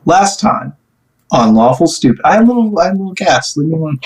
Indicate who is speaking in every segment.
Speaker 1: Last time on Lawful Stupid, I had a little gas. Leave me alone.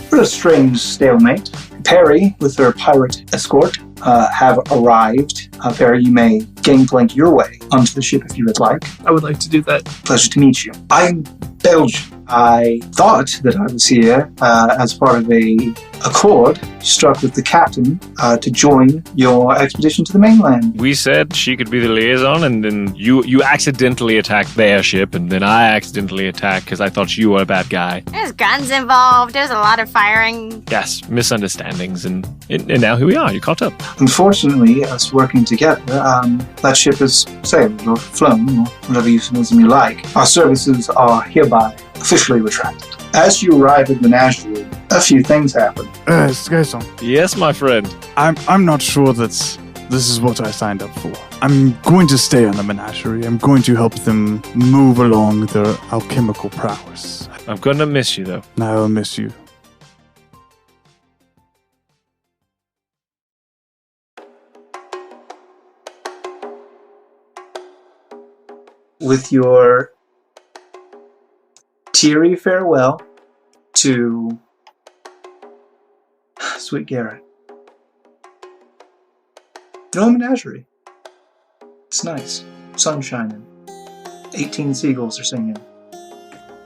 Speaker 1: What a strange stalemate. Perry, with her pirate escort, have arrived. Perry, you may gangplank your way onto the ship if you would like.
Speaker 2: I would like to do that.
Speaker 1: Pleasure to meet you. I'm Belgian. I thought that I was here as part of a accord struck with the captain to join your expedition to the mainland.
Speaker 3: We said she could be the liaison, and then you accidentally attacked their ship, and then I accidentally attacked because I thought you were a bad guy.
Speaker 4: There's guns involved. There's a lot of firing.
Speaker 3: Yes, misunderstandings, and now here we are. You caught up.
Speaker 1: Unfortunately, us working together, that ship is sailed or flown, or whatever euphemism you like. Our services are hereby officially retracted. As you arrive at Menagerie, a few things happen.
Speaker 5: Shainsaw.
Speaker 3: Yes, my friend.
Speaker 5: I'm not sure that this is what I signed up for. I'm going to stay on the Menagerie. I'm going to help them move along their alchemical prowess.
Speaker 3: I'm gonna miss you, though.
Speaker 5: I'll miss you.
Speaker 1: With your teary farewell to Sweet Garrett. You're on Menagerie. It's nice. Sun shining. 18 seagulls are singing.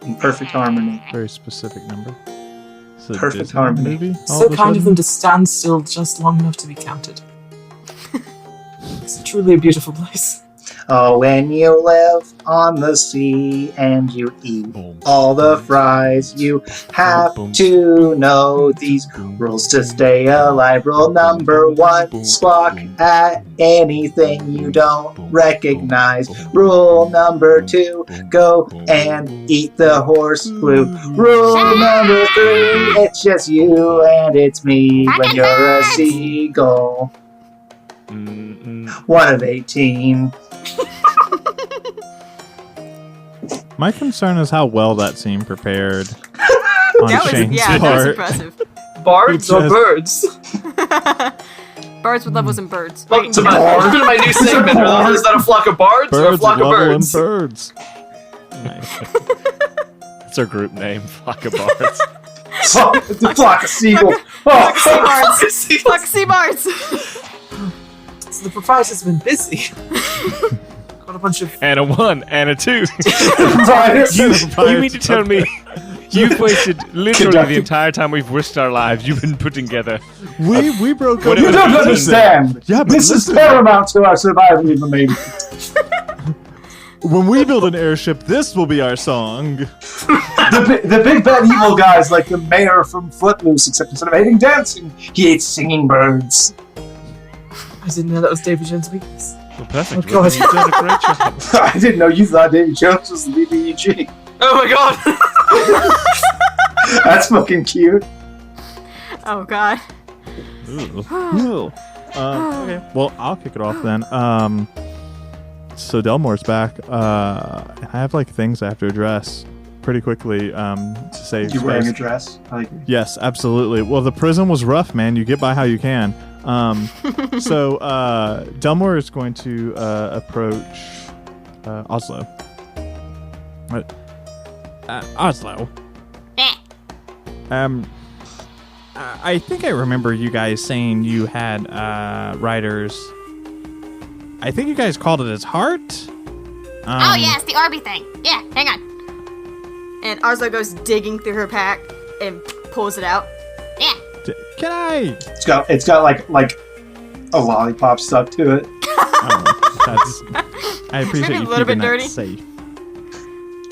Speaker 1: In perfect harmony.
Speaker 6: Very specific number. It's a
Speaker 1: Perfect
Speaker 6: Disney
Speaker 1: harmony.
Speaker 6: movie, all
Speaker 2: So
Speaker 6: of a
Speaker 2: kind of
Speaker 6: sudden?
Speaker 2: them to stand still just long enough to be counted. It's truly a beautiful place.
Speaker 1: Oh, when you live on the sea and you eat all the fries, you have to know these rules to stay alive. Rule number 1, squawk at anything you don't recognize. Rule number 2, go and eat the horse glue. Rule number 3, it's just you and it's me when you're a seagull. 1 of 18.
Speaker 6: My concern is how well that seemed prepared on Shane's
Speaker 4: that was
Speaker 6: part.
Speaker 4: impressive.
Speaker 2: Bards or birds?
Speaker 4: Birds with levels and birds.
Speaker 2: Welcome to my new segment. Is that a flock of bards or a
Speaker 6: Birds
Speaker 2: flock of
Speaker 6: level and
Speaker 2: birds?
Speaker 6: birds. Nice.
Speaker 3: That's our group name, Flock of Bards.
Speaker 1: The flock of seagulls.
Speaker 4: Flock of sea bards.
Speaker 2: So the proprietor's been busy. Got a bunch of...
Speaker 3: And a 1, and a 2.
Speaker 1: You
Speaker 3: You mean to tell me you've wasted literally the entire time we've risked our lives? You've been putting together.
Speaker 6: We broke up.
Speaker 1: You don't understand.
Speaker 6: Yeah, but
Speaker 1: this
Speaker 6: listen.
Speaker 1: is paramount to our survival in the Navy.
Speaker 6: When we build an airship, this will be our song.
Speaker 1: The big bad evil guy's like the mayor from Footloose, except instead of hating dancing, he hates singing birds.
Speaker 2: I didn't know that was David Jones' weakness.
Speaker 3: Well, perfect.
Speaker 2: Oh, God.
Speaker 3: You've done a great job.
Speaker 1: I didn't know you thought Davy Jones was the BBEG.
Speaker 2: Oh my god!
Speaker 1: That's fucking cute.
Speaker 4: Oh god.
Speaker 6: Ooh. Okay. Well, I'll kick it off then. So Delmore's back. I have like things I have to address pretty quickly to save
Speaker 1: You wearing a
Speaker 6: space.
Speaker 1: dress? I like it.
Speaker 6: Yes, absolutely. Well, the prison was rough, man. You get by how you can. So Delmore is going to approach Ozlo. Ozlo. I think I remember you guys saying you had riders. I think you guys called it his heart.
Speaker 4: Oh yeah, it's the Arby thing. Yeah, hang on. And Ozlo goes digging through her pack and pulls it out. Yeah.
Speaker 6: Can I?
Speaker 1: It's got like a lollipop stuck to it.
Speaker 6: I appreciate
Speaker 4: Maybe
Speaker 6: you
Speaker 4: a little
Speaker 6: keeping
Speaker 4: bit
Speaker 6: that
Speaker 4: dirty.
Speaker 6: safe.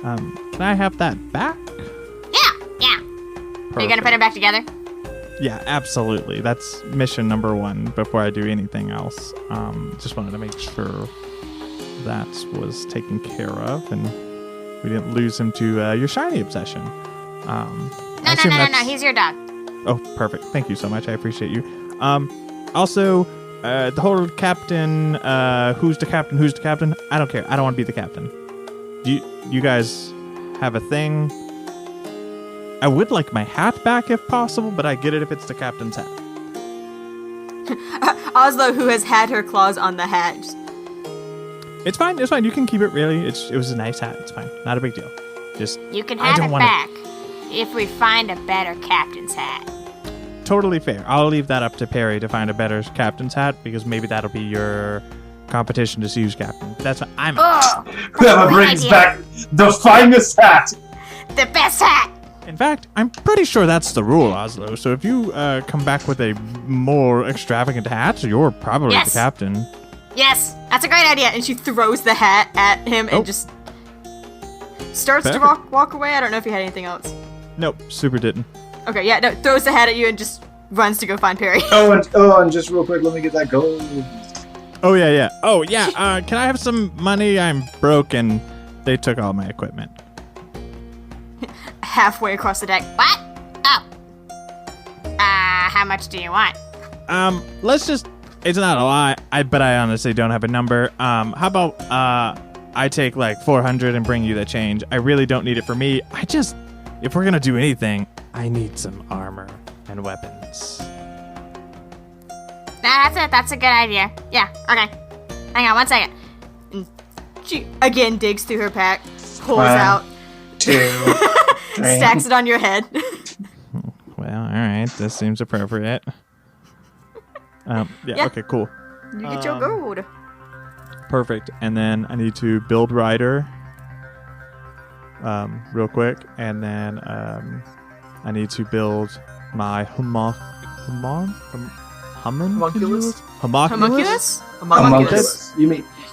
Speaker 6: Can I have that back?
Speaker 4: Yeah. Are you gonna put it back together?
Speaker 6: Yeah, absolutely. That's mission number 1 before I do anything else. Just wanted to make sure that was taken care of and we didn't lose him to your shiny obsession.
Speaker 4: No. He's your dog.
Speaker 6: Oh, perfect. Thank you so much. I appreciate you. Also, the whole captain, who's the captain? I don't care. I don't want to be the captain. Do you guys have a thing? I would like my hat back if possible, but I get it if it's the captain's hat.
Speaker 4: Ozlo, who has had her claws on the hat.
Speaker 6: It's fine. It's fine. You can keep it. Really, it was a nice hat. It's fine. Not a big deal. Just
Speaker 4: You can have it back if we find a better captain's hat.
Speaker 6: Totally fair. I'll leave that up to Perry to find a better captain's hat because maybe that'll be your competition to see who's captain. That's what I'm.
Speaker 1: Whoever brings back the finest hat.
Speaker 4: The best hat.
Speaker 6: In fact, I'm pretty sure that's the rule, Ozlo. So if you come back with a more extravagant hat, you're probably the captain.
Speaker 4: Yes, that's a great idea. And she throws the hat at him and just starts to walk away. I don't know if you had anything else.
Speaker 6: Nope, super didn't.
Speaker 4: Okay, yeah, no, throws the hat at you and just runs to go find Perry.
Speaker 1: And just real quick, let me get that gold.
Speaker 6: Oh, yeah. Oh, yeah, can I have some money? I'm broke and they took all my equipment.
Speaker 4: Halfway across the deck. What? Oh. How much do you want?
Speaker 6: Let's just... It's not a lot, but I honestly don't have a number. How about, I take like 400 and bring you the change. I really don't need it for me. If we're gonna do anything, I need some armor and weapons.
Speaker 4: That's a good idea. Yeah, okay. Hang on 1 second. And she again digs through her pack, pulls out,
Speaker 1: 2, 3.
Speaker 4: stacks it on your head.
Speaker 6: Well, alright, this seems appropriate. Yeah, okay, cool.
Speaker 4: You get your gold.
Speaker 6: Perfect. And then I need to build rider real quick. And then I need to build my homunculus?
Speaker 1: Homunculus?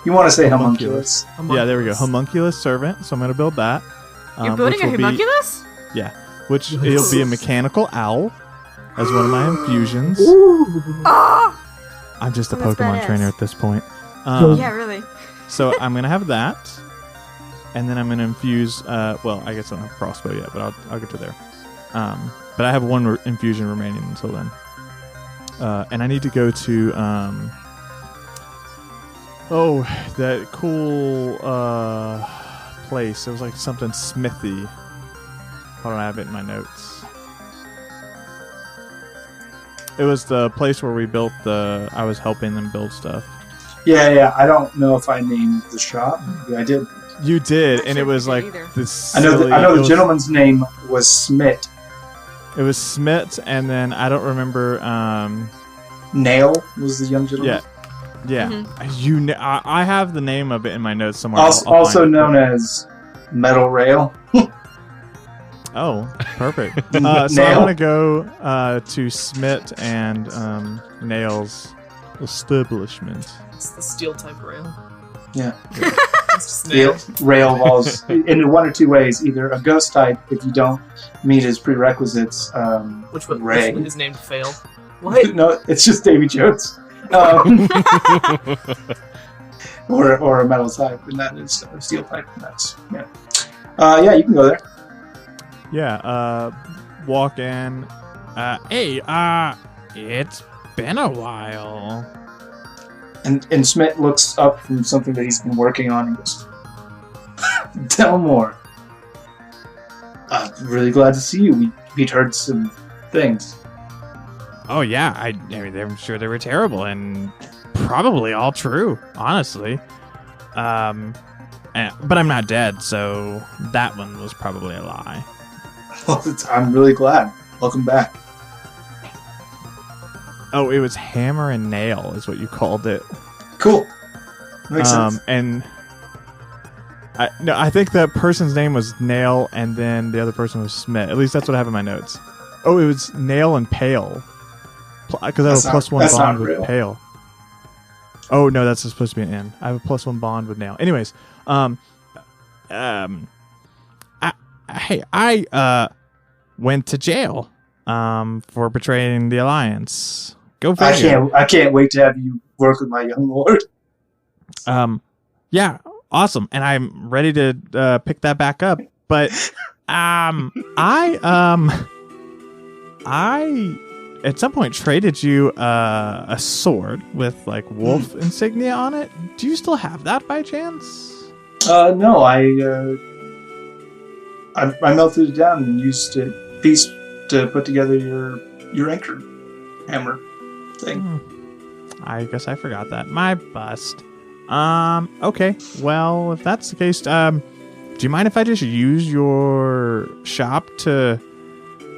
Speaker 1: You want to say homunculus?
Speaker 6: Yeah, there we go. Homunculus servant. So I'm going to build that.
Speaker 4: You're building a homunculus?
Speaker 6: Which it'll be a mechanical owl as one of my infusions. I'm just a Pokemon trainer at this point.
Speaker 4: Yeah, really.
Speaker 6: So I'm going to have that. And then I'm going to infuse... well, I guess I don't have a crossbow yet, but I'll get to there. But I have one infusion remaining until then. And I need to go to... that cool place. It was like something smithy. Hold on, I have it in my notes. It was the place where we built I was helping them build stuff.
Speaker 1: Yeah. I don't know if I named the shop. Maybe I did.
Speaker 6: You did, and it was like this.
Speaker 1: I know the gentleman's name was Smit.
Speaker 6: It was Smit, and then I don't remember.
Speaker 1: Nail was the young gentleman.
Speaker 6: Yeah. Mm-hmm. I have the name of it in my notes somewhere.
Speaker 1: Also known as Metal Rail.
Speaker 6: Oh, perfect. So I'm going to go to Smit and Nail's establishment.
Speaker 2: It's the steel type rail.
Speaker 1: Yeah. Steel rail balls in one or two ways. Either a ghost type if you don't meet his prerequisites.
Speaker 2: Which one is named Fail?
Speaker 1: What? No, it's just Davy Jones. Or a metal type, and that is a steel type. And that's you can go there.
Speaker 6: Yeah, walk in. Hey, it's been a while.
Speaker 1: And Smith looks up from something that he's been working on and goes, tell more. I'm really glad to see you. We'd heard some things.
Speaker 6: Oh, yeah. I mean, I'm sure they were terrible and probably all true, honestly. But I'm not dead, so that one was probably a lie.
Speaker 1: Well, I'm really glad. Welcome back.
Speaker 6: Oh, it was hammer and nail is what you called it.
Speaker 1: Cool. Makes sense.
Speaker 6: And I think that person's name was Nail, and then the other person was Smith. At least that's what I have in my notes. Oh, it was Nail and Pale. Because I have a +1 bond with Pale. Oh, no, that's supposed to be an N. I have a +1 bond with Nail. Anyways, I went to jail for betraying the Alliance. Go figure.
Speaker 1: I can't wait to have you work with my young lord.
Speaker 6: Yeah, awesome. And I'm ready to pick that back up. But I at some point traded you a sword with like wolf insignia on it. Do you still have that by chance?
Speaker 1: No, I melted it down and used a piece to put together your anchor hammer thing.
Speaker 6: I guess I forgot that. My bust. Okay. Well, if that's the case, do you mind if I just use your shop to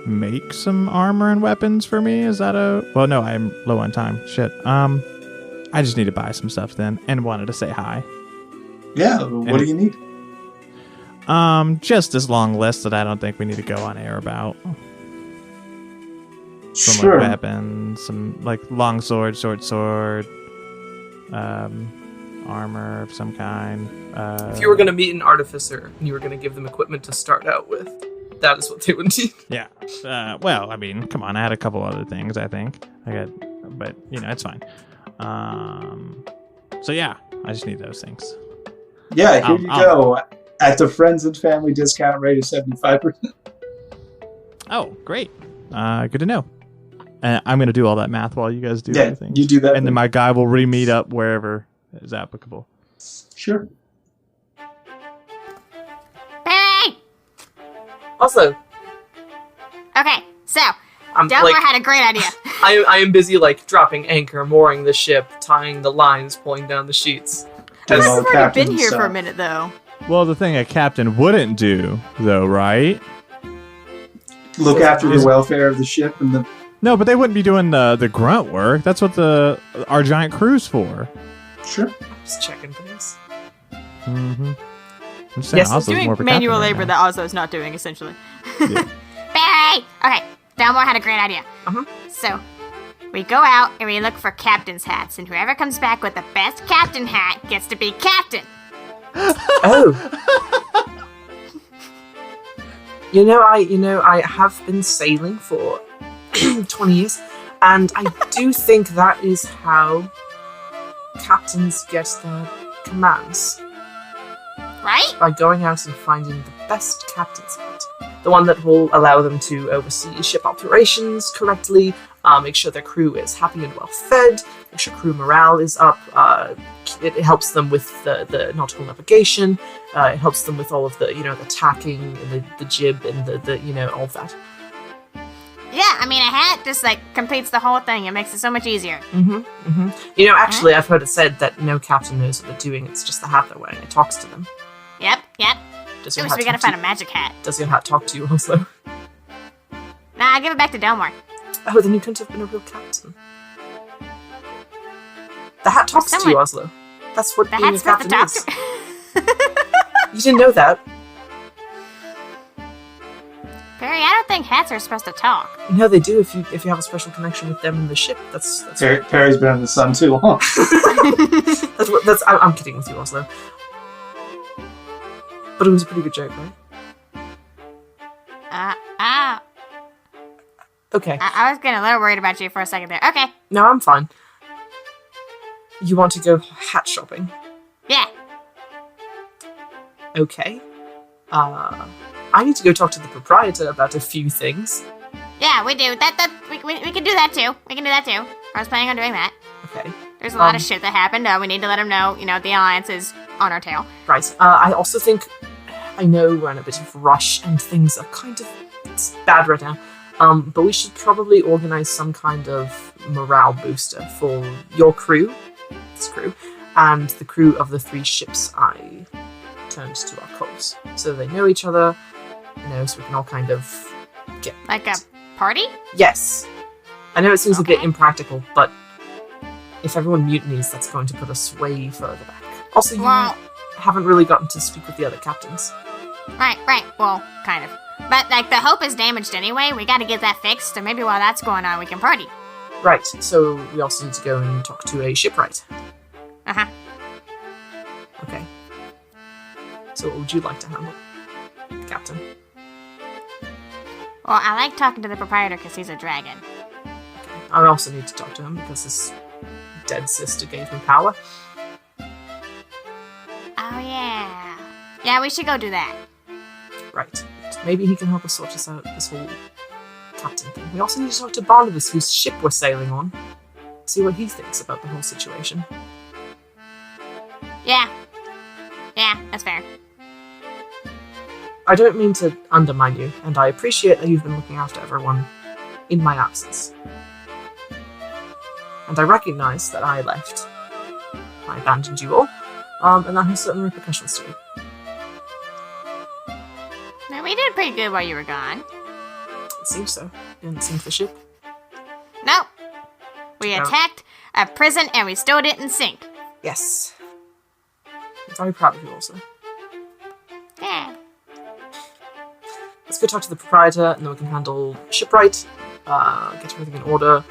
Speaker 6: make some armor and weapons for me? Is that well, no, I'm low on time. Shit. I just need to buy some stuff then, and wanted to say hi.
Speaker 1: Yeah, what do you need?
Speaker 6: Just this long list that I don't think we need to go on air about. Some
Speaker 1: Sure.
Speaker 6: like weapons, some like long sword, short sword, armor of some kind.
Speaker 2: If you were going to meet an artificer and you were going to give them equipment to start out with, that is what they would need.
Speaker 6: Yeah. Well, I mean, come on. I had a couple other things, I think. But, it's fine. So, yeah, I just need those things.
Speaker 1: Yeah, here you go. At the friends and family discount rate of 75%.
Speaker 6: Oh, great. Good to know. I'm going to do all that math while you guys do everything.
Speaker 1: You do that.
Speaker 6: And then my guy will re-meet up wherever is applicable.
Speaker 1: Sure.
Speaker 4: Barry!
Speaker 2: Also,
Speaker 4: Okay, so,
Speaker 2: I'm
Speaker 4: Delmar
Speaker 2: like,
Speaker 4: had a great idea.
Speaker 2: I am busy like dropping anchor, mooring the ship, tying the lines, pulling down the sheets.
Speaker 1: Doing all
Speaker 4: We've
Speaker 1: the
Speaker 4: already
Speaker 1: captain
Speaker 4: been here for a
Speaker 1: stuff.
Speaker 4: minute, though.
Speaker 6: Well, the thing a captain wouldn't do, though, right?
Speaker 1: Look after the welfare of the ship and the...
Speaker 6: No, but they wouldn't be doing the grunt work. That's what our giant crew's for.
Speaker 1: Sure.
Speaker 2: Just checking things.
Speaker 6: Mm-hmm. I'm saying
Speaker 2: Yes,
Speaker 6: Oslo's
Speaker 4: Doing
Speaker 6: more of a
Speaker 4: manual
Speaker 6: captain
Speaker 4: labor
Speaker 6: right
Speaker 4: that Ozlo's not doing, essentially.
Speaker 6: Yeah.
Speaker 4: Barry! Okay, Delmar had a great idea.
Speaker 2: Uh-huh.
Speaker 4: So, we go out and we look for captain's hats, and whoever comes back with the best captain hat gets to be captain.
Speaker 2: Oh. I have been sailing for 20 years, and I do think that is how captains get their commands.
Speaker 4: Right?
Speaker 2: By going out and finding the best captain's hat. The one that will allow them to oversee ship operations correctly, make sure their crew is happy and well fed, make sure crew morale is up. It helps them with the nautical navigation. It helps them with all of the, the tacking and the jib and the all of that.
Speaker 4: Yeah, I mean, a hat just, completes the whole thing. It makes it so much easier.
Speaker 2: Mm-hmm, mm-hmm. Actually, I've heard it said that no captain knows what they're doing. It's just the hat they're wearing. It talks to them.
Speaker 4: Yep.
Speaker 2: Does
Speaker 4: So
Speaker 2: your
Speaker 4: we
Speaker 2: hat
Speaker 4: gotta
Speaker 2: talk
Speaker 4: find
Speaker 2: to
Speaker 4: a magic hat.
Speaker 2: Does your hat talk to you, Ozlo?
Speaker 4: Nah, give it back to Delmar.
Speaker 2: Oh, then you couldn't have been a real captain. The hat talks to you, Ozlo. That's what
Speaker 4: The
Speaker 2: being a
Speaker 4: hat's supposed to
Speaker 2: captain
Speaker 4: talk
Speaker 2: is.
Speaker 4: to
Speaker 2: You didn't know that.
Speaker 4: Barry, I don't think hats are supposed to talk.
Speaker 2: No, they do if you have a special connection with them in the ship. That's
Speaker 1: Perry's been in the sun too long.
Speaker 2: I'm kidding with you, Ozlo. But it was a pretty good joke, right? Okay.
Speaker 4: I was getting a little worried about you for a second there. Okay.
Speaker 2: No, I'm fine. You want to go hat shopping?
Speaker 4: Yeah.
Speaker 2: Okay. I need to go talk to the proprietor about a few things.
Speaker 4: Yeah, we do. We can do that too. We can do that too. I was planning on doing that.
Speaker 2: Okay.
Speaker 4: There's a lot of shit that happened. We need to let him know, the Alliance is on our tail.
Speaker 2: Right. I also think, I know we're in a bit of rush and things are it's bad right now. But we should probably organize some kind of morale booster for your crew, this crew, and the crew of the 3 ships I turned to our cause. So they know each other, so we can all kind of get...
Speaker 4: Like a party?
Speaker 2: Yes. I know it seems a bit impractical, but if everyone mutinies, that's going to put us way further back. Also, you haven't really gotten to speak with the other captains.
Speaker 4: Right. Well, kind of. But, the hope is damaged anyway. We gotta get that fixed, so maybe while that's going on, we can party.
Speaker 2: Right, so we also need to go and talk to a shipwright.
Speaker 4: Uh-huh.
Speaker 2: Okay. So what would you like to handle, Captain?
Speaker 4: Well, I like talking to the proprietor because he's a dragon.
Speaker 2: Okay. I also need to talk to him because his dead sister gave me power.
Speaker 4: Oh, yeah. Yeah, we should go do that.
Speaker 2: Right. Maybe he can help us sort this out, this whole captain thing. We also need to talk to Barnabas, whose ship we're sailing on. See what he thinks about the whole situation.
Speaker 4: Yeah, that's fair.
Speaker 2: I don't mean to undermine you, and I appreciate that you've been looking after everyone in my absence. And I recognize that I left I abandoned you all, and that has certain repercussions to me.
Speaker 4: No, we did pretty good while you were gone.
Speaker 2: It seems so. Didn't sink the ship.
Speaker 4: Nope. We attacked a prison and we still didn't sink.
Speaker 2: Yes. I'm very proud of you also.
Speaker 4: Yeah.
Speaker 2: Let's go talk to the proprietor, and then we can handle shipwright, get everything in order,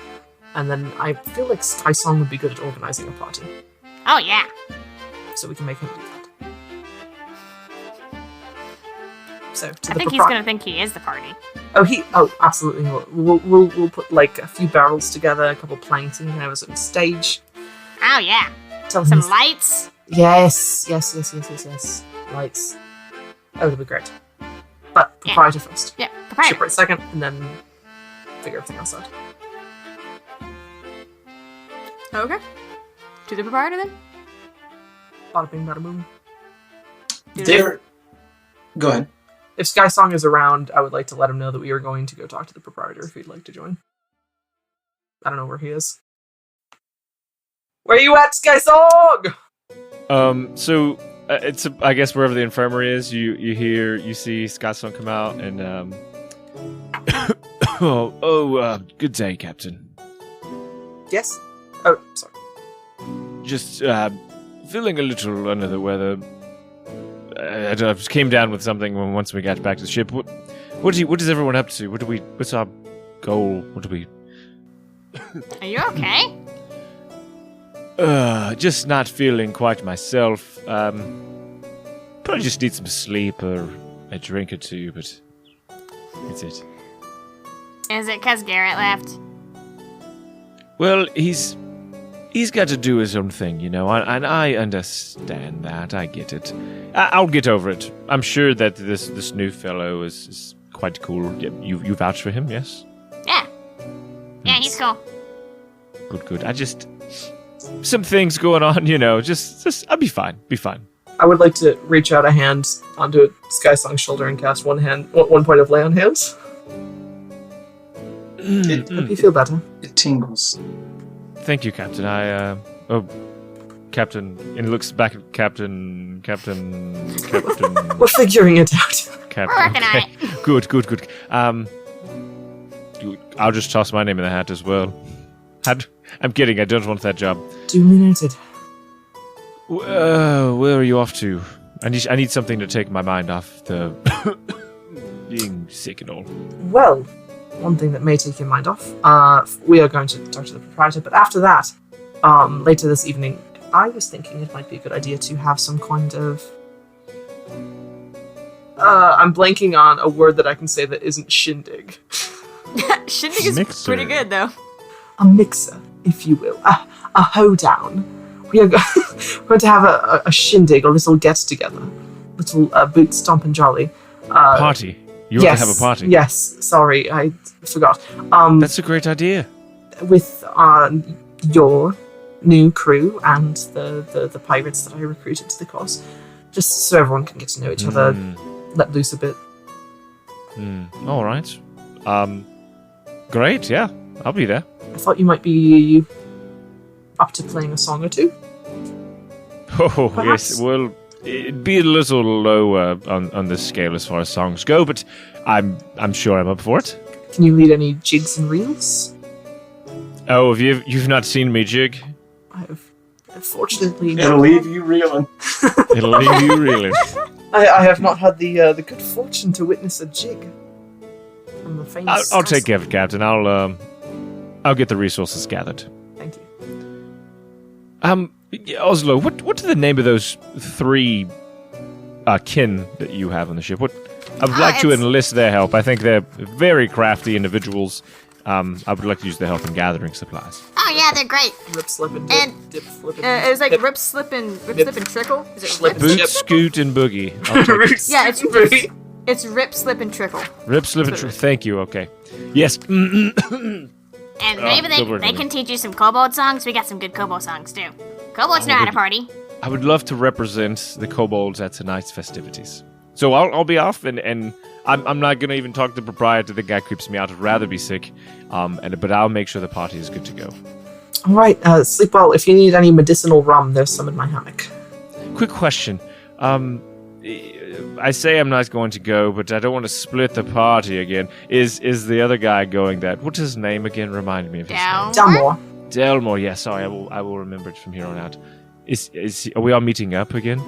Speaker 2: and then I feel like Skysong would be good at organizing a party.
Speaker 4: Oh, yeah.
Speaker 2: So we can make him do that. So,
Speaker 4: I think he's gonna think he is the party.
Speaker 2: Oh, absolutely. We'll put like a few barrels together, a couple planks, and have a sort of stage.
Speaker 4: Oh, yeah.
Speaker 2: Tell him
Speaker 4: Some
Speaker 2: he's-
Speaker 4: lights.
Speaker 2: Yes. Lights. That would be great. But proprietor first.
Speaker 4: Yeah, proprietor.
Speaker 2: Shipwright second, and then figure everything else out.
Speaker 4: Okay. To the proprietor then?
Speaker 2: Bada bing, bada boom.
Speaker 1: Go ahead.
Speaker 2: If Skysong is around, I would like to let him know that we are going to go talk to the proprietor if he'd like to join. I don't know where he is. Where you at, Skysong?
Speaker 3: So it's I guess wherever the infirmary is, you see Skysong come out and good day, Captain.
Speaker 2: Yes? Oh, sorry.
Speaker 3: Just feeling a little under the weather. I just came down with something once we got back to the ship. What is everyone up to? What's our goal?
Speaker 4: Are you okay?
Speaker 3: Just not feeling quite myself. Probably just need some sleep or a drink or two, but that's it.
Speaker 4: Is it because Garrett left?
Speaker 3: Well, he's got to do his own thing, and I understand that. I get it. I'll get over it. I'm sure that this new fellow is quite cool. You vouch for him, yes?
Speaker 4: Yeah. Yeah, he's cool.
Speaker 3: Good. I just some things going on, Just I'll be fine.
Speaker 2: I would like to reach out a hand onto Skysong's shoulder and cast one point of lay on hands. Hope you feel better.
Speaker 1: It tingles.
Speaker 3: Thank you, Captain. Captain, and looks back at Captain.
Speaker 2: We're figuring it out.
Speaker 3: Captain.
Speaker 4: We're working on
Speaker 3: it. Good. I'll just toss my name in the hat as well. I'm kidding. I don't want that job.
Speaker 2: Duly noted.
Speaker 3: Where are you off to? I need something to take my mind off the being sick and all.
Speaker 2: Well, one thing that may take your mind off, we are going to talk to the proprietor, but after that, later this evening, I was thinking it might be a good idea to have some kind of... I'm blanking on a word that I can say that isn't shindig.
Speaker 4: Shindig is
Speaker 5: Mixer.
Speaker 4: pretty good, though.
Speaker 2: A mixer, if you will. A hoedown. We are going to have a shindig, a little get-together. Little boot stomp and jolly.
Speaker 3: Party. You want to have a party?
Speaker 2: Yes, sorry, I forgot.
Speaker 3: That's a great idea.
Speaker 2: With your new crew and the pirates that I recruited to the cause. Just so everyone can get to know each other, let loose a bit.
Speaker 3: All right. Great, yeah. I'll be there.
Speaker 2: I thought you might be up to playing a song or two.
Speaker 3: Oh,
Speaker 2: Perhaps.
Speaker 3: yes. Well, it'd be a little lower on the scale as far as songs go, but I'm sure I'm up for it.
Speaker 2: Can you lead any jigs and reels?
Speaker 3: Oh, have you've not seen me jig?
Speaker 2: I've fortunately
Speaker 1: It'll leave you reeling.
Speaker 3: It'll leave you reeling.
Speaker 2: I have not had the good fortune to witness a jig from the famous.
Speaker 3: I'll take care of it, Captain. I'll get the resources gathered.
Speaker 2: Thank you.
Speaker 3: Ozlo, what's the name of those three kin that you have on the ship? I would like to enlist their help. I think they're very crafty individuals. I would like to use their help in gathering supplies.
Speaker 4: Oh, yeah, they're great.
Speaker 2: Rip, slip, and
Speaker 4: And,
Speaker 2: dip, flip,
Speaker 4: it was like
Speaker 2: dip.
Speaker 4: rip, slip, and trickle. Is it
Speaker 2: Slip.
Speaker 4: rip?
Speaker 3: Boot,
Speaker 2: Yep.
Speaker 3: scoot, and boogie. I'll take it.
Speaker 4: Yeah, it's
Speaker 2: Really?
Speaker 4: It's rip, slip, and trickle.
Speaker 3: Rip, slip, and thank you. Okay. Yes.
Speaker 4: And maybe
Speaker 3: good work,
Speaker 4: they
Speaker 3: Emily.
Speaker 4: can teach you some kobold songs. We got some good kobold songs, too. Kobolds know how to party.
Speaker 3: I would love to represent the kobolds at tonight's festivities. So I'll be off, and I'm not going to even talk to the proprietor. The guy creeps me out. I'd rather be sick. But I'll make sure the party is good to go.
Speaker 2: All right, sleep well. If you need any medicinal rum, there's some in my hammock.
Speaker 3: Quick question. I say I'm not going to go, but I don't want to split the party again. Is the other guy going that? What's his name again? Remind me of his name.
Speaker 2: Delmore.
Speaker 3: Delmore, yeah, sorry, I will remember it from here on out. Are we all meeting up again?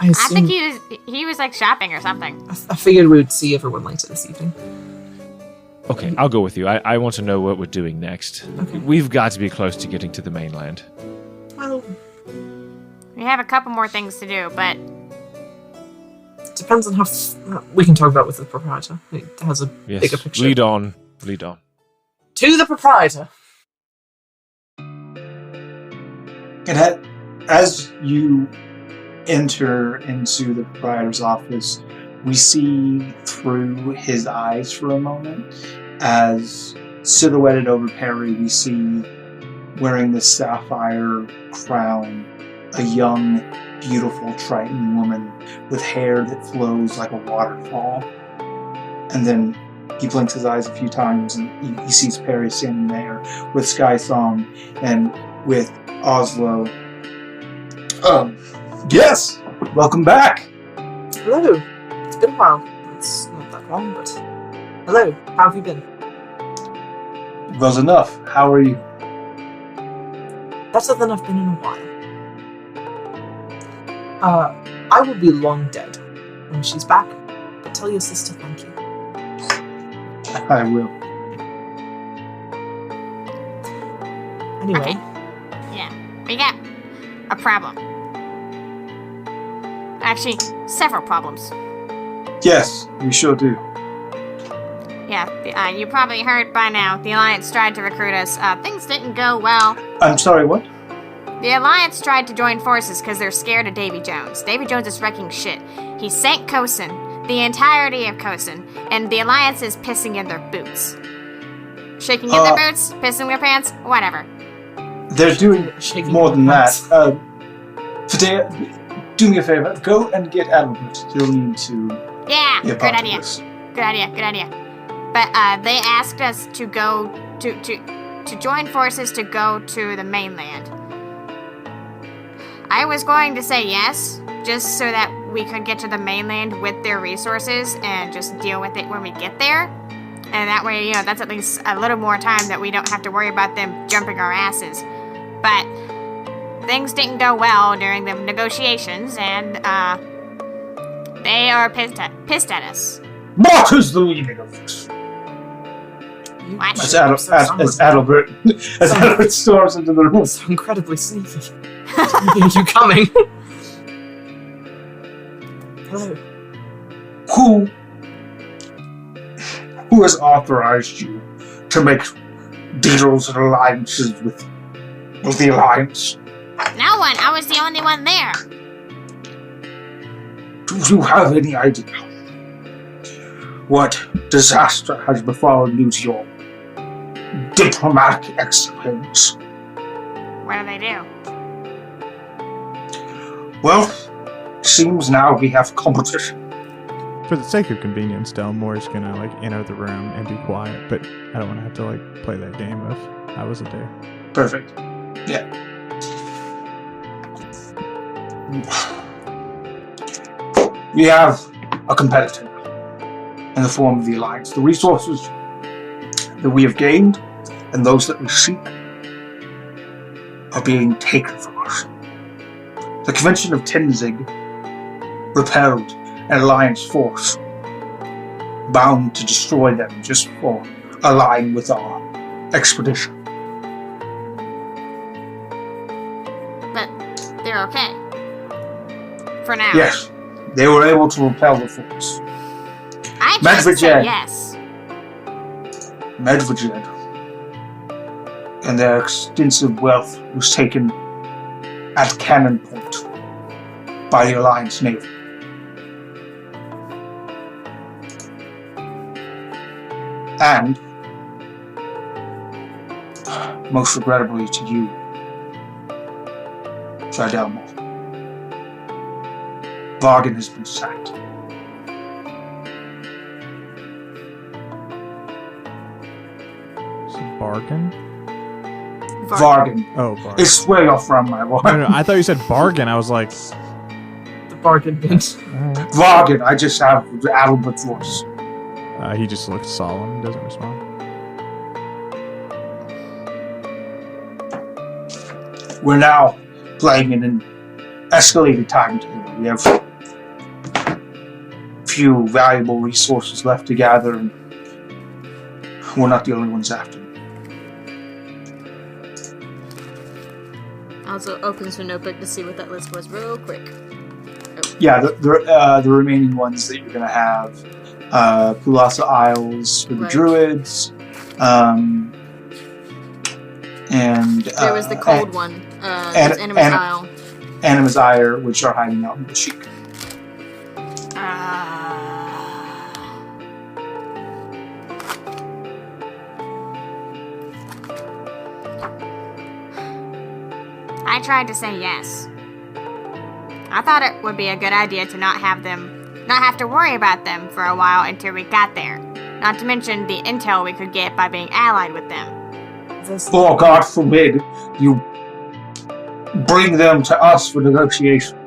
Speaker 2: I
Speaker 4: think he was like shopping or something.
Speaker 2: I figured we would see everyone later this evening.
Speaker 3: Okay, I'll go with you. I want to know what we're doing next.
Speaker 2: Okay.
Speaker 3: We've got to be close to getting to the mainland.
Speaker 2: Well,
Speaker 4: We have a couple more things to do, but
Speaker 2: it depends on how we can talk about with the proprietor. It has a bigger picture.
Speaker 3: Lead on.
Speaker 2: To the proprietor.
Speaker 1: And as you enter into the proprietor's office, we see through his eyes for a moment as silhouetted over Perry, we see wearing the sapphire crown a young, beautiful Triton woman with hair that flows like a waterfall. And then he blinks his eyes a few times and he sees Perry standing there with Sky Song and with Ozlo. Yes! Welcome back!
Speaker 2: Hello. It's been a while. It's not that long, but... Hello. How have you been?
Speaker 1: Well enough. How are you?
Speaker 2: Better than I've been in a while. I will be long dead when she's back, but tell your sister thank you.
Speaker 1: I will.
Speaker 2: Anyway.
Speaker 4: okay. Yeah, we got a problem. Actually, several problems.
Speaker 1: Yes, we sure do.
Speaker 4: Yeah, you probably heard by now, the Alliance tried to recruit us. Things didn't go well.
Speaker 1: I'm sorry, what?
Speaker 4: The Alliance tried to join forces because they're scared of Davy Jones. Davy Jones is wrecking shit. He sank Kosin, the entirety of Kosin, and the Alliance is pissing in their boots. Shaking in their boots, pissing their pants, whatever.
Speaker 1: They're doing
Speaker 2: Shaking
Speaker 1: more
Speaker 2: my
Speaker 1: than that.
Speaker 2: pants.
Speaker 1: Fidea, do me a favor. Go and get Albert. You'll need to
Speaker 4: Yeah,
Speaker 1: be a
Speaker 4: good
Speaker 1: part of
Speaker 4: idea.
Speaker 1: this.
Speaker 4: Good idea. But they asked us to go to join forces to go to the mainland. I was going to say yes, just so that we could get to the mainland with their resources and just deal with it when we get there. And that way, that's at least a little more time that we don't have to worry about them jumping our asses. But things didn't go well during the negotiations, and they are pissed at us.
Speaker 1: What is the meaning of this?
Speaker 4: What?
Speaker 1: As Adalbert storms into the room.
Speaker 2: So incredibly sneaky. You coming? Hello.
Speaker 1: Who has authorized you to make deals and alliances with the Alliance?
Speaker 4: No one. I was the only one there.
Speaker 1: Do you have any idea what disaster has befallen you to your diplomatic exploits?
Speaker 4: What do they do?
Speaker 1: Well, seems now we have competition.
Speaker 6: For the sake of convenience, Delmore's gonna enter the room and be quiet, but I don't want to have to play that game of I wasn't there.
Speaker 1: Perfect. Yeah. We have a competitor in the form of the Alliance. The resources that we have gained and those that we seek are being taken from us. The Convention of Tenzing repelled an Alliance force bound to destroy them just for aligning with our expedition.
Speaker 4: But they're okay. For now.
Speaker 1: Yes, they were able to repel the force.
Speaker 4: I just
Speaker 1: Medvedjev.
Speaker 4: said yes.
Speaker 1: Medvedjev and their extensive wealth was taken at cannon point by the Alliance Navy. And, most regrettably to you, Tridelmo, Vargan has been sacked.
Speaker 6: It's a bargain?
Speaker 1: Vargan.
Speaker 6: Oh, bargain.
Speaker 1: It's where you're from, my boy.
Speaker 6: No, I thought you said bargain. I was like,
Speaker 2: The bargain bin.
Speaker 1: Vargan, I just have Albert voice.
Speaker 6: he just looks solemn and doesn't respond.
Speaker 1: We're now playing in an escalated timetable. We have few valuable resources left to gather, and we're not the only ones after them.
Speaker 4: Also opens her notebook to see what that list was real quick.
Speaker 1: Yeah, the remaining ones that you're going to have, Pulasa Isles for the
Speaker 4: Right.
Speaker 1: Druids, and...
Speaker 4: There was the cold one.
Speaker 1: and-
Speaker 4: Animus
Speaker 1: and-
Speaker 4: Isle.
Speaker 1: Animus Ire, which are hiding out in the Sheik.
Speaker 4: I tried to say yes. I thought it would be a good idea to not have to worry about them for a while until we got there. Not to mention the intel we could get by being allied with them.
Speaker 1: Oh, God forbid you bring them to us for negotiation.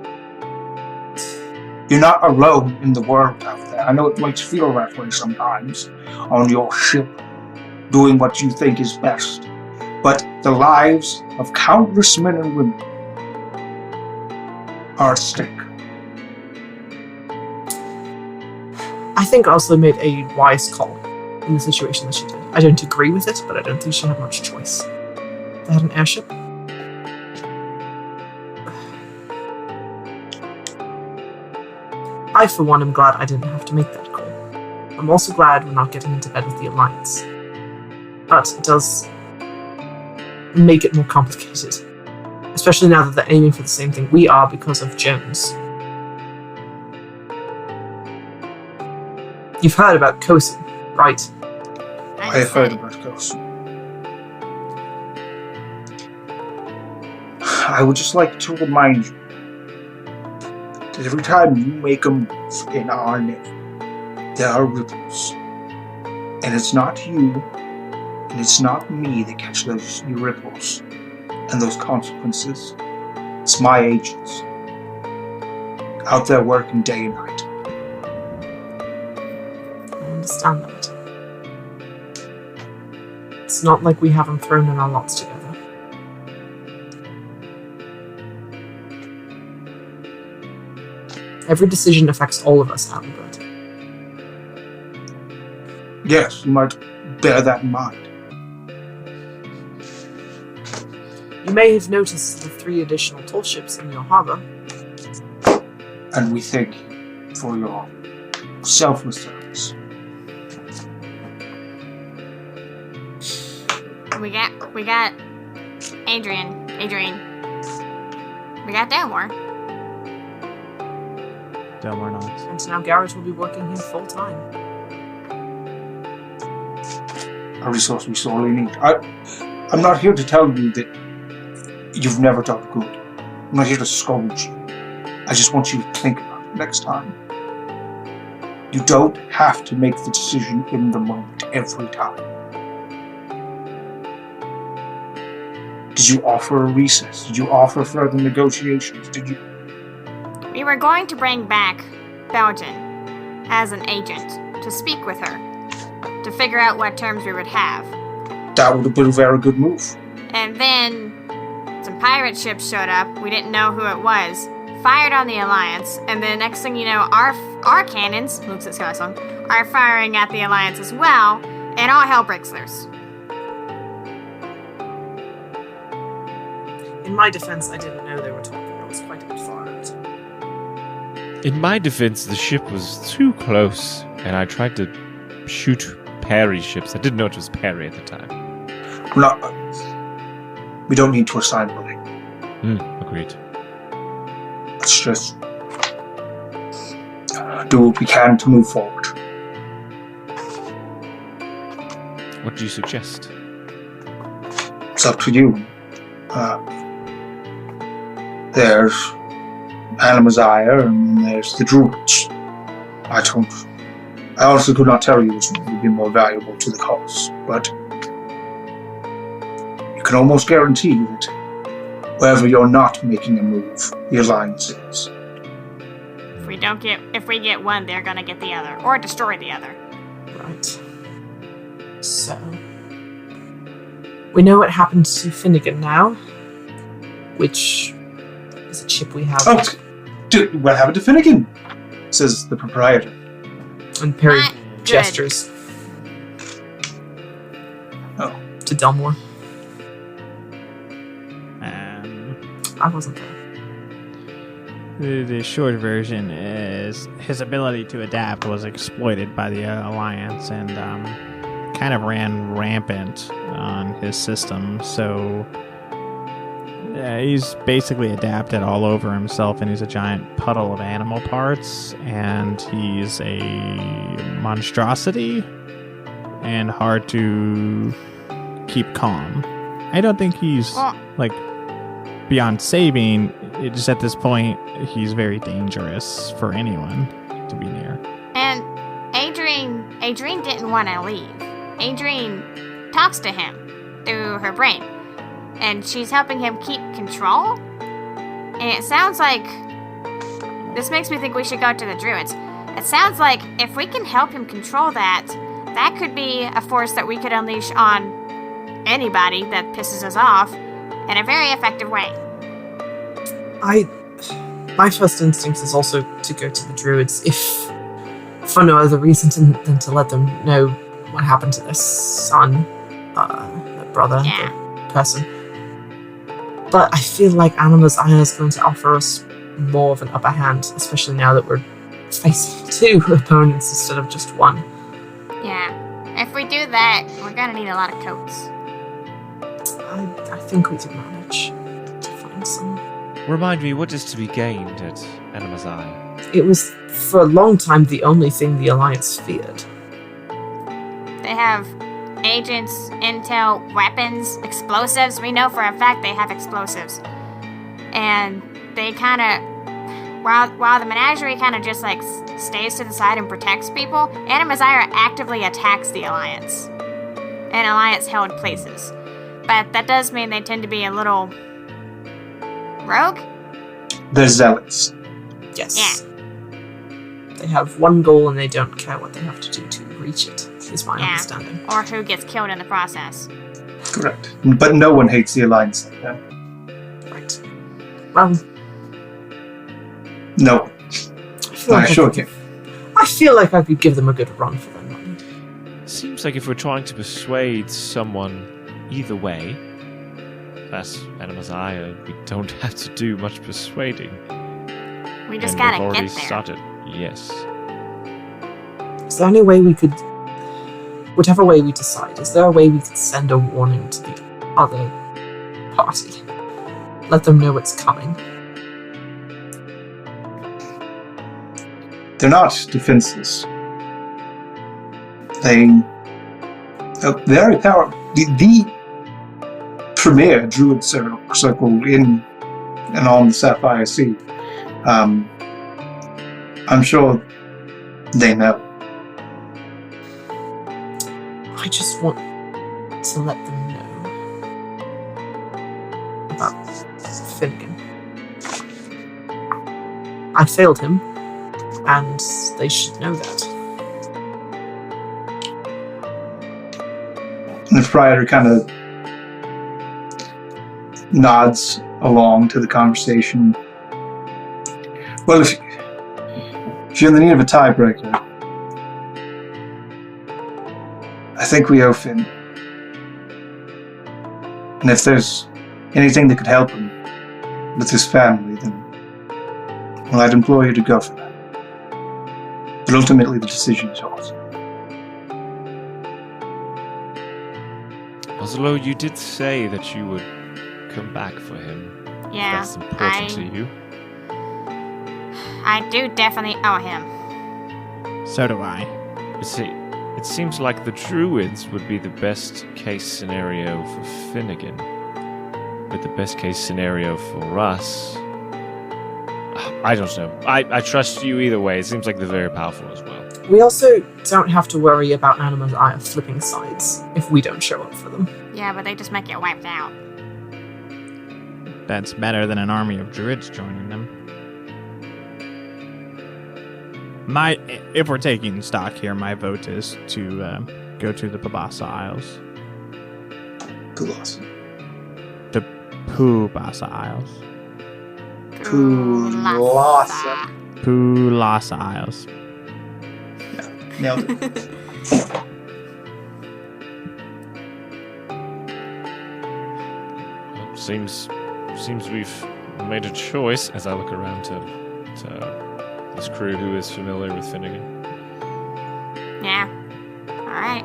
Speaker 1: You're not alone in the world out there. I know it might feel that way sometimes on your ship, doing what you think is best. But the lives of countless men and women are at stake.
Speaker 2: I think Ozlo made a wise call in the situation that she did. I don't agree with it, but I don't think she had much choice. They had an airship. I, for one, am glad I didn't have to make that call. I'm also glad we're not getting into bed with the Alliance. But it does make it more complicated. Especially now that they're aiming for the same thing we are because of Jones. You've heard about Kosin, right?
Speaker 1: I have heard about Ghost. I would just like to remind you that every time you make a move in our name, there are ripples. And it's not you, and it's not me that catch those ripples and those consequences. It's my agents. Out there working day and night.
Speaker 2: I understand that. It's not like we haven't thrown in our lots together. Every decision affects all of us, Albert.
Speaker 1: Yes, you might bear that in mind.
Speaker 2: You may have noticed the 3 additional toll ships in your harbor.
Speaker 1: And we thank you for your selfless service.
Speaker 4: We got Adrian. We got Delmore.
Speaker 6: Delmore nods.
Speaker 2: And now Garrett will be working here full time.
Speaker 1: A resource we sorely need. I'm not here to tell you that you've never done good. I'm not here to scold you. I just want you to think about it next time. You don't have to make the decision in the moment every time. Did you offer a recess? Did you offer further negotiations? Did you?
Speaker 4: We were going to bring back Belgian as an agent to speak with her, to figure out what terms we would have.
Speaker 1: That would have been a very good move.
Speaker 4: And then some pirate ships showed up. We didn't know who it was. Fired on the Alliance, and then next thing you know, our cannons, looks at Sky Song, are firing at the Alliance as well, and all hell breaks loose.
Speaker 2: In my defense, I didn't know they were talking. I was quite a bit far out.
Speaker 3: In my defense, the ship was too close, and I tried to shoot Perry's ships. I didn't know it was Perry at the time.
Speaker 1: We don't need to assign blame.
Speaker 3: Agreed.
Speaker 1: Let's just do what we can to move forward.
Speaker 3: What do you suggest?
Speaker 1: It's up to you. There's Animazire, and then there's the Druids. I honestly could not tell you which one would be more valuable to the cause, but you can almost guarantee that wherever you're not making a move, the Alliance is.
Speaker 4: If we get one, they're gonna get the other, or destroy the other.
Speaker 2: Right. So, we know what happened to Finnegan now, which is a chip we have.
Speaker 1: Oh, what happened to Finnegan? Says the proprietor.
Speaker 2: And Perry
Speaker 4: Not
Speaker 2: gestures.
Speaker 1: Oh.
Speaker 2: To Delmore. I wasn't there.
Speaker 6: The short version is his ability to adapt was exploited by the Alliance and kind of ran rampant on his system. So he's basically adapted all over himself, and he's a giant puddle of animal parts, and he's a monstrosity and hard to keep calm. I don't think he's like beyond saving. It just at this point, he's very dangerous for anyone to be near.
Speaker 4: And Adrienne didn't want to leave. Adrienne talks to him through her brain, and she's helping him keep control. And it sounds like this makes me think we should go to the Druids. It sounds like if we can help him control that, that could be a force that we could unleash on anybody that pisses us off in a very effective way.
Speaker 2: My first instinct is also to go to the Druids, if for no other reason than to let them know what happened to their son, their brother,
Speaker 4: Yeah.
Speaker 2: the person. But I feel like Anima's Eye is going to offer us more of an upper hand, especially now that we're facing two opponents instead of just one.
Speaker 4: Yeah. If we do that, we're gonna need a lot of coats.
Speaker 2: I think we can manage to find some.
Speaker 3: Remind me, what is to be gained at Anima's Eye?
Speaker 2: It was, for a long time, the only thing the Alliance feared.
Speaker 4: They have agents, intel, weapons, explosives. We know for a fact they have explosives. And they kind of, while the menagerie kind of just like stays to the side and protects people, Animazire actively attacks the Alliance and Alliance-held places. But that does mean they tend to be a little rogue?
Speaker 1: They're zealots.
Speaker 2: Yes.
Speaker 4: Yeah.
Speaker 2: They have one goal and they don't care what they have to do to reach it, is my understanding.
Speaker 4: Or who gets killed in the process.
Speaker 1: Correct. But no one hates the Alliance like that.
Speaker 2: Right. Well,
Speaker 1: No.
Speaker 2: I feel like I could give them a good run for their money.
Speaker 3: Seems like if we're trying to persuade someone either way, that's Anima's Eye, we don't have to do much persuading.
Speaker 4: We just
Speaker 3: And
Speaker 4: gotta
Speaker 3: we've already
Speaker 4: get there.
Speaker 3: started. Yes.
Speaker 2: Is there any way we could, whatever way we decide, is there a way we could send a warning to the other party? Let them know it's coming.
Speaker 1: They're not defenseless. They're very powerful. The premier druid circle in and on the Sapphire Sea. I'm sure they know.
Speaker 2: I just want to let them know about Finnegan. I failed him, and they should know that.
Speaker 1: And the Friar kind of nods along to the conversation. Well, if you're in the need of a tiebreaker, I think we owe Finn. And if there's anything that could help him with his family, then well, I'd implore you to go for that. But ultimately, the decision is yours.
Speaker 3: Ozlo, you did say that you would come back for him.
Speaker 4: Yeah,
Speaker 3: That's important to you.
Speaker 4: I do definitely owe him.
Speaker 6: So do I.
Speaker 3: You see, it seems like the Druids would be the best case scenario for Finnegan. But the best case scenario for us, I don't know. I trust you either way. It seems like they're very powerful as well.
Speaker 2: We also don't have to worry about Anima's Eye flipping sides if we don't show up for them.
Speaker 4: Yeah, but they just might get wiped out.
Speaker 6: That's better than an army of druids joining them. If we're taking stock here, my vote is to go to the Pabasa Isles.
Speaker 1: Pulasa.
Speaker 6: The Pubasa Isles.
Speaker 1: Pulasa.
Speaker 6: Pulasa Isles.
Speaker 1: Nailed it.
Speaker 3: Seems we've made a choice as I look around to this crew who is familiar with Finnegan.
Speaker 4: Yeah. Alright.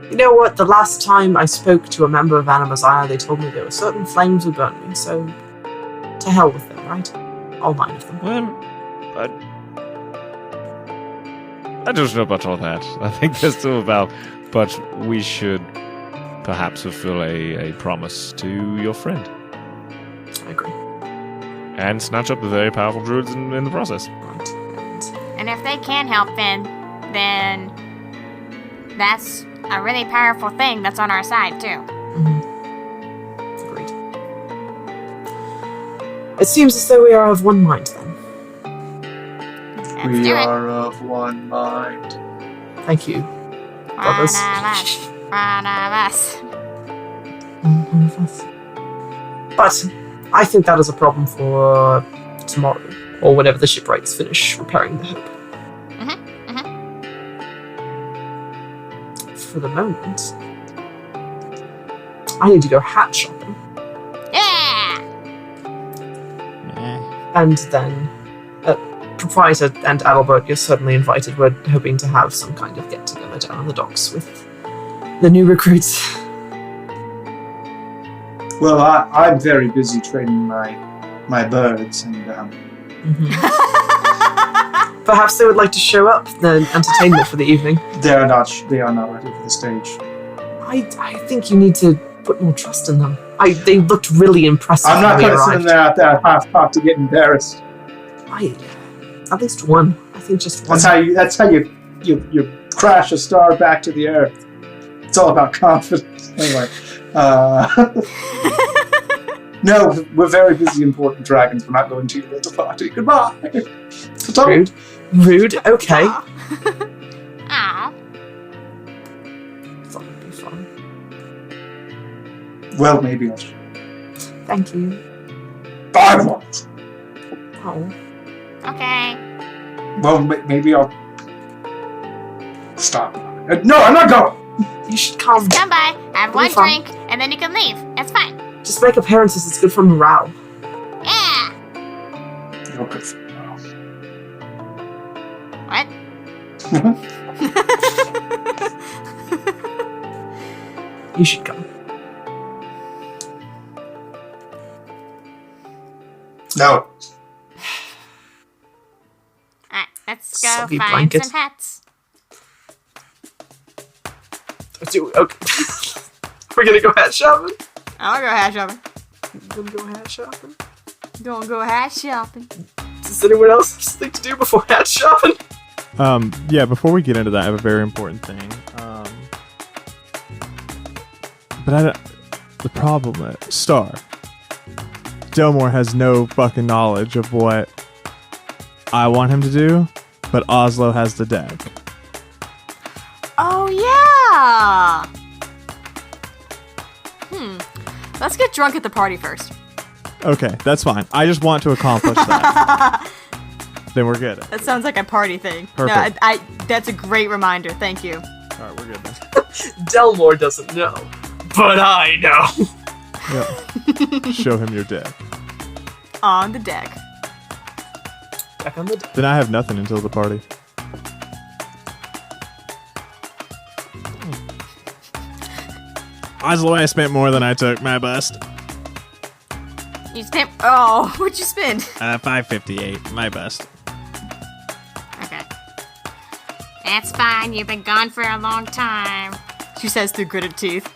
Speaker 2: You know what? The last time I spoke to a member of Anima's Ire, they told me there were certain flames would burn me, so to hell with them, right? All 9 of them.
Speaker 3: Well, I don't know about all that. I think there's still about, but we should perhaps fulfill a promise to your friend.
Speaker 2: I agree.
Speaker 3: And snatch up the very powerful druids in the process.
Speaker 2: Right.
Speaker 4: And if they can help Finn, then that's a really powerful thing that's on our side, too.
Speaker 2: Agreed. It seems as though we are of one mind, then.
Speaker 4: Let's
Speaker 1: We
Speaker 4: do it.
Speaker 1: are of one mind.
Speaker 2: Thank you,
Speaker 4: One
Speaker 2: brothers.
Speaker 4: of us. One of us.
Speaker 2: But I think that is a problem for tomorrow, or whenever the shipwrights finish repairing the Hope. For the moment, I need to go hat shopping,
Speaker 4: Yeah!
Speaker 2: and then Proprietor and Adalbert, you're certainly invited. We're hoping to have some kind of get-together down on the docks with the new recruits.
Speaker 1: Well, I'm very busy training my birds, and
Speaker 2: Perhaps they would like to show up, the entertainment for the evening.
Speaker 1: they are not ready for the stage.
Speaker 2: I think you need to put more trust in them. They looked really impressive.
Speaker 1: I'm not
Speaker 2: when we
Speaker 1: going to sit in
Speaker 2: arrived.
Speaker 1: there at that half-cocked to get embarrassed.
Speaker 2: At least one. I think just one.
Speaker 1: That's how you crash a star back to the earth. It's all about confidence. Anyway, no, we're very busy important dragons. We're not going to your little party. Goodbye.
Speaker 2: Rude. Rude. Okay.
Speaker 4: Aw.
Speaker 2: Thought it'd be fun.
Speaker 1: Well, maybe I'll.
Speaker 2: Thank you.
Speaker 1: I won't.
Speaker 2: Oh.
Speaker 4: Okay.
Speaker 1: Well, maybe I'll stop. No, I'm not going.
Speaker 2: You should come.
Speaker 4: Come by, have
Speaker 2: It'll be
Speaker 4: one
Speaker 2: fun.
Speaker 4: drink, and then you can leave. It's fine.
Speaker 2: Just make appearances. It's good for morale.
Speaker 4: Yeah!
Speaker 1: You're good for
Speaker 4: What?
Speaker 2: You should come.
Speaker 1: No.
Speaker 4: Alright, let's go
Speaker 2: Soggy
Speaker 4: find
Speaker 2: blanket.
Speaker 4: some hats.
Speaker 2: Okay. We're gonna go hat shopping.
Speaker 4: I'll go hat shopping.
Speaker 2: Gonna go hat shopping.
Speaker 4: Don't go hat shopping.
Speaker 2: Does anyone else have something to do before hat shopping?
Speaker 6: Yeah, before we get into that, I have a very important thing. The problem is, Star. Delmore has no fucking knowledge of what I want him to do, but Ozlo has the deck.
Speaker 4: Oh, yeah! Let's get drunk at the party first.
Speaker 6: Okay, that's fine. I just want to accomplish that. Then we're good.
Speaker 4: That sounds like a party thing.
Speaker 6: Perfect.
Speaker 4: No, I that's a great reminder. Thank you.
Speaker 6: Alright, we're good then.
Speaker 2: Delmore doesn't know, but I know.
Speaker 6: Yeah. Show him your deck.
Speaker 4: On the deck.
Speaker 2: Back on the deck.
Speaker 6: Then I have nothing until the party. Ozlo, I spent more than I took. My bust.
Speaker 4: You spent. Oh, what'd you spend?
Speaker 6: 558. My bust.
Speaker 4: Okay. That's fine. You've been gone for a long time. She says through gritted teeth.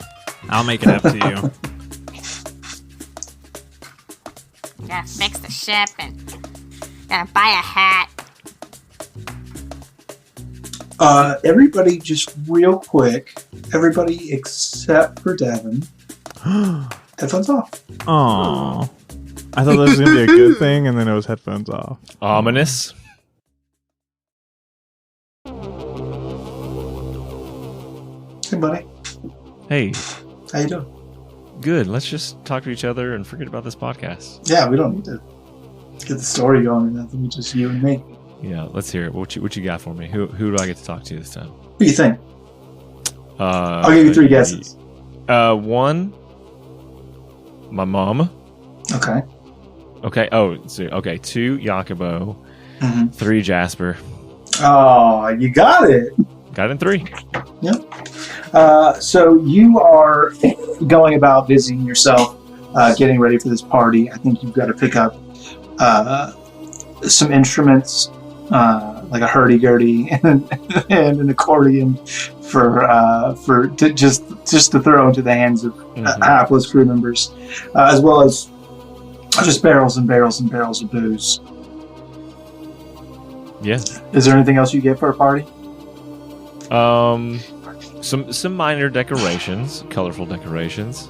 Speaker 6: I'll make it up to you.
Speaker 4: Gotta fix the ship and gotta buy a hat.
Speaker 1: Everybody, just real quick. Everybody except for Devin. Headphones off.
Speaker 6: Aww. I thought that was going to be a good thing, and then it was headphones off.
Speaker 3: Ominous.
Speaker 1: Hey, buddy.
Speaker 3: Hey.
Speaker 1: How you doing?
Speaker 3: Good. Let's just talk to each other and forget about this podcast.
Speaker 1: Yeah, we don't need to get the story going or nothing. It's just you and me.
Speaker 3: Yeah, let's hear it. What you got for me? Who do I get to talk to this time?
Speaker 1: What do you think? I'll give you 3 guesses.
Speaker 3: 1, my mom.
Speaker 1: Okay.
Speaker 3: Okay. Oh, so, okay. 2, Jacobo. 3, Jasper.
Speaker 1: Oh, you got it.
Speaker 3: Got it in 3.
Speaker 1: Yep. So you are going about busying yourself, getting ready for this party. I think you've got to pick up some instruments, like a hurdy-gurdy and an accordion just to throw into the hands of hapless crew members, as well as just barrels and barrels and barrels of booze.
Speaker 3: Yeah.
Speaker 1: Is there anything else you get for a party?
Speaker 3: Some minor decorations, colorful decorations.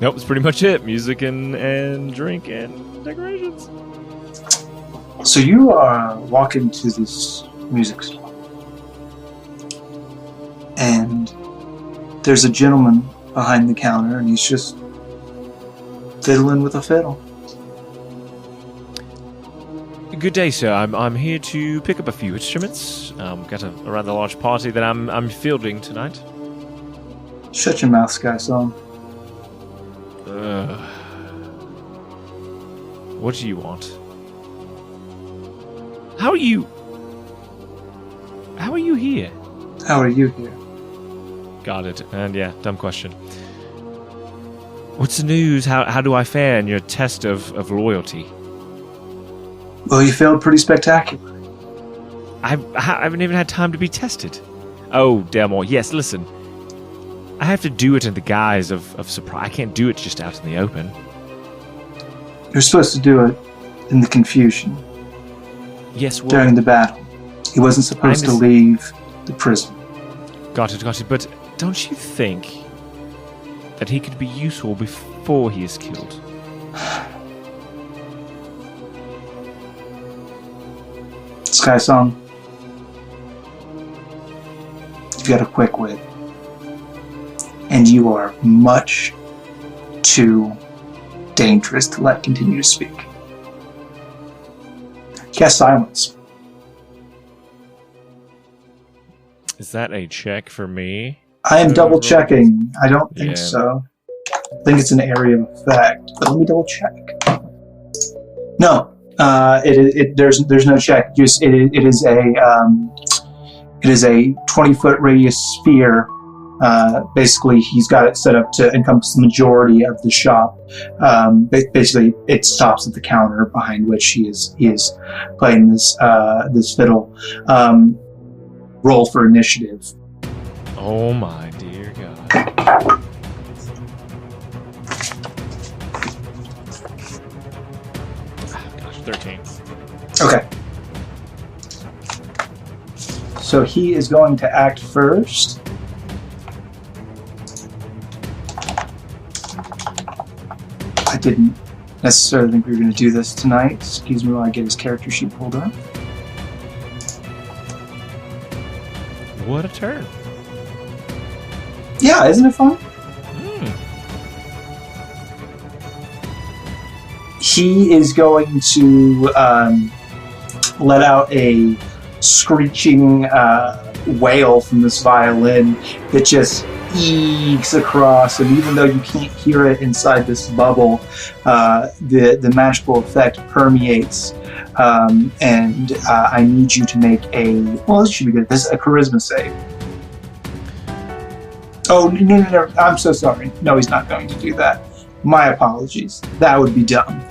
Speaker 3: Nope, that's pretty much it. Music and drink and decorations.
Speaker 1: So you walk into this music store, and there's a gentleman behind the counter, and he's just fiddling with a fiddle.
Speaker 3: Good day, sir. I'm here to pick up a few instruments. Got a rather large party that I'm fielding tonight.
Speaker 1: Shut your mouth, Shainsaw.
Speaker 3: What do you want? How are you here?
Speaker 1: How are you here?
Speaker 3: Got it. And yeah, dumb question. What's the news? How do I fare in your test of loyalty?
Speaker 1: Well, you failed pretty spectacular.
Speaker 3: I haven't even had time to be tested. Oh, Delmore, yes, listen. I have to do it in the guise of surprise. I can't do it just out in the open.
Speaker 1: You're supposed to do it in the confusion.
Speaker 3: Yes, well...
Speaker 1: During the battle. He wasn't supposed to leave the prison.
Speaker 3: Got it. But don't you think that he could be useful before he is killed?
Speaker 1: Sky Song, you've got a quick wit, and you are much too dangerous to let continue to speak. Cast silence.
Speaker 3: Is that a check for me?
Speaker 1: I am double checking. I don't think so. I think it's an area of effect, but let me double check. No. There's no check. Just it is a 20-foot radius sphere. Basically, he's got it set up to encompass the majority of the shop. Basically, it stops at the counter behind which he is playing this fiddle. Roll for initiative.
Speaker 3: Oh my dear God. Gosh, 13.
Speaker 1: Okay. So he is going to act first. I didn't necessarily think we were going to do this tonight. Excuse me while I get his character sheet pulled up.
Speaker 3: What a turn.
Speaker 1: Yeah, isn't it fun? He is going to let out a screeching wail from this violin that just eeks across, and even though you can't hear it inside this bubble, the magical effect permeates. And I need you to make this should be good. This is a charisma save. Oh, no. I'm so sorry. No, he's not going to do that. My apologies. That would be dumb.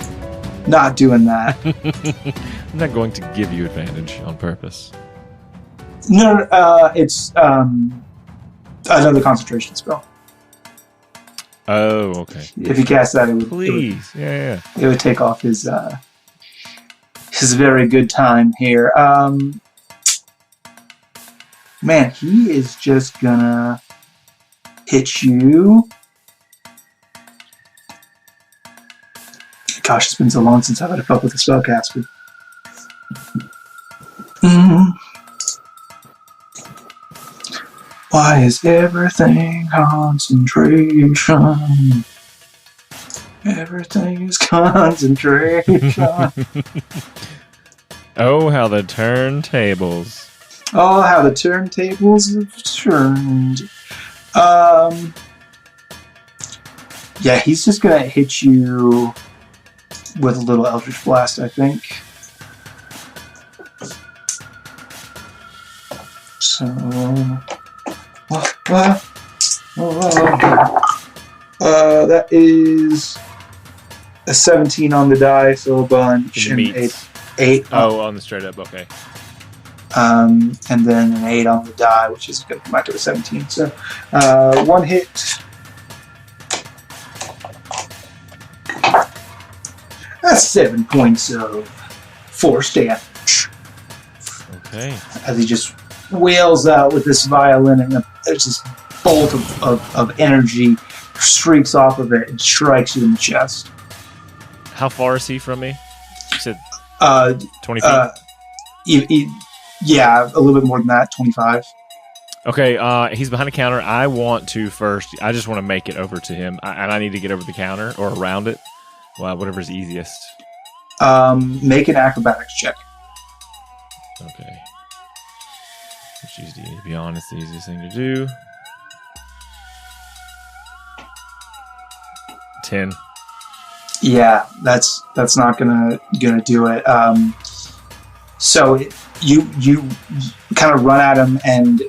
Speaker 1: Not doing that.
Speaker 3: I'm not going to give you advantage on purpose.
Speaker 1: No, it's another concentration spell.
Speaker 3: Oh, okay.
Speaker 1: If he casts that, it would take off his very good time here. Man, he is just gonna hits you. Gosh, it's been so long since I've had to fuck with a spellcaster. Why is everything concentration? Everything is concentration.
Speaker 3: Oh, how the turntables.
Speaker 1: Oh, how the turntables have turned. Yeah, he's just gonna hit you with a little Eldritch Blast, I think. So... that is a 17 on the die, so a bunch, and 8
Speaker 3: Oh, on the straight up, okay.
Speaker 1: and then an 8 on the die, which is going to come back to a 17. So, one hit. That's 7 points of force damage.
Speaker 3: Okay.
Speaker 1: As he just wails out with this violin, and there's this bolt of energy streaks off of it and strikes you in the chest.
Speaker 3: How far is he from me? You said 20 feet?
Speaker 1: Yeah, a little bit more than that, 25.
Speaker 3: Okay, he's behind a counter. I want to first... I just want to make it over to him. And I need to get over the counter or around it. Well, whatever's easiest.
Speaker 1: Make an acrobatics check.
Speaker 3: Okay. Which is, to be honest, the easiest thing to do. 10.
Speaker 1: Yeah, that's not gonna do it. So you kind of run at him and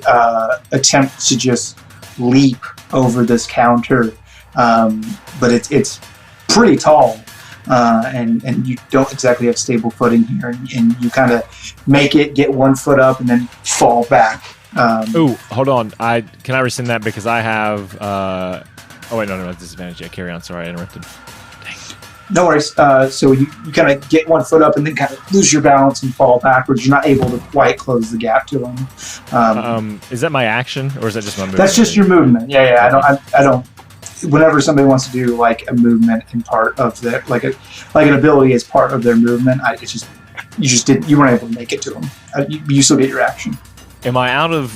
Speaker 1: attempt to just leap over this counter, but it's pretty tall, and you don't exactly have stable footing here, and you kind of make it, get 1 foot up, and then fall back.
Speaker 3: Ooh, hold on. Can I rescind that because I have... oh, wait, no, disadvantage. Yeah, carry on. Sorry, I interrupted.
Speaker 1: No worries. So you kind of get 1 foot up and then kind of lose your balance and fall backwards. You're not able to quite close the gap to him.
Speaker 3: Is that my action or is that just my movement?
Speaker 1: That's just your movement. Yeah. I don't. Whenever somebody wants to do like a movement in part of their like an ability as part of their movement, you weren't able to make it to them. You still get your action.
Speaker 3: Am I out of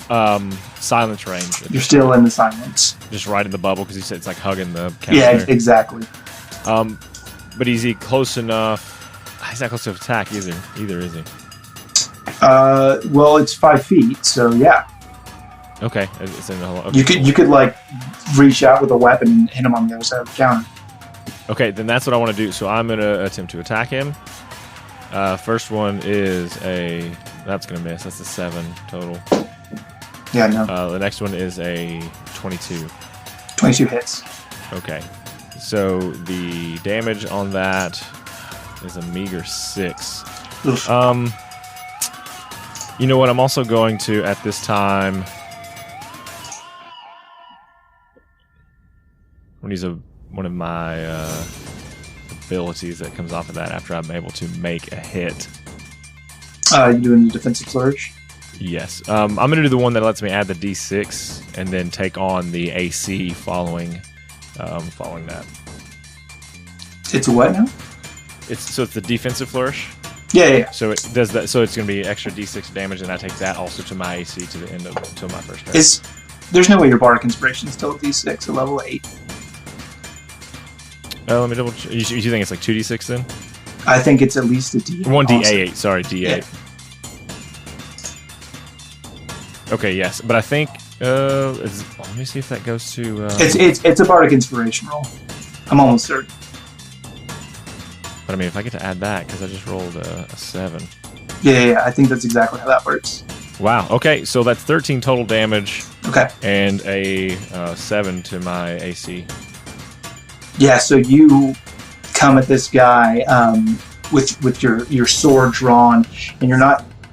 Speaker 3: silence range?
Speaker 1: You're still in the silence.
Speaker 3: Just right in the bubble because you said it's like hugging the counter.
Speaker 1: Yeah, exactly.
Speaker 3: But is he close enough? He's not close to attack either, is he?
Speaker 1: Well, it's 5 feet, so yeah.
Speaker 3: Okay. It's in the whole, okay.
Speaker 1: You could like reach out with a weapon and hit him on the other side of the counter.
Speaker 3: Okay, then that's what I want to do. So I'm going to attempt to attack him. First one is that's going to miss. That's a 7 total.
Speaker 1: Yeah, no.
Speaker 3: The next one is a 22.
Speaker 1: 22 hits.
Speaker 3: Okay. So the damage on that is a meager 6.
Speaker 1: Oof.
Speaker 3: You know what? I'm also going to, at this time, I'm going to use one of my abilities that comes off of that after I'm able to make a hit.
Speaker 1: You doing the defensive flourish?
Speaker 3: Yes. I'm going to do the one that lets me add the D6 and then take on the AC following that.
Speaker 1: It's a what now?
Speaker 3: It's the defensive flourish.
Speaker 1: Yeah.
Speaker 3: So it does that. So it's going to be extra D6 damage, and I take that also to my AC to the end of until my first turn.
Speaker 1: There's no way your bardic inspiration is still at D6 at level 8.
Speaker 3: Let me double check. You think it's like 2D6 then?
Speaker 1: I think it's at least a D8.
Speaker 3: 1D8. Sorry, D8.
Speaker 1: Yeah.
Speaker 3: Okay, yes, but I think let me see if that goes to.
Speaker 1: It's a bardic inspiration roll. I'm almost certain.
Speaker 3: But I mean, if I get to add that because I just rolled a 7.
Speaker 1: Yeah. I think that's exactly how that works.
Speaker 3: Wow. Okay, so that's 13 total damage.
Speaker 1: Okay.
Speaker 3: And a 7 to my AC.
Speaker 1: Yeah. So you come at this guy with your sword drawn, and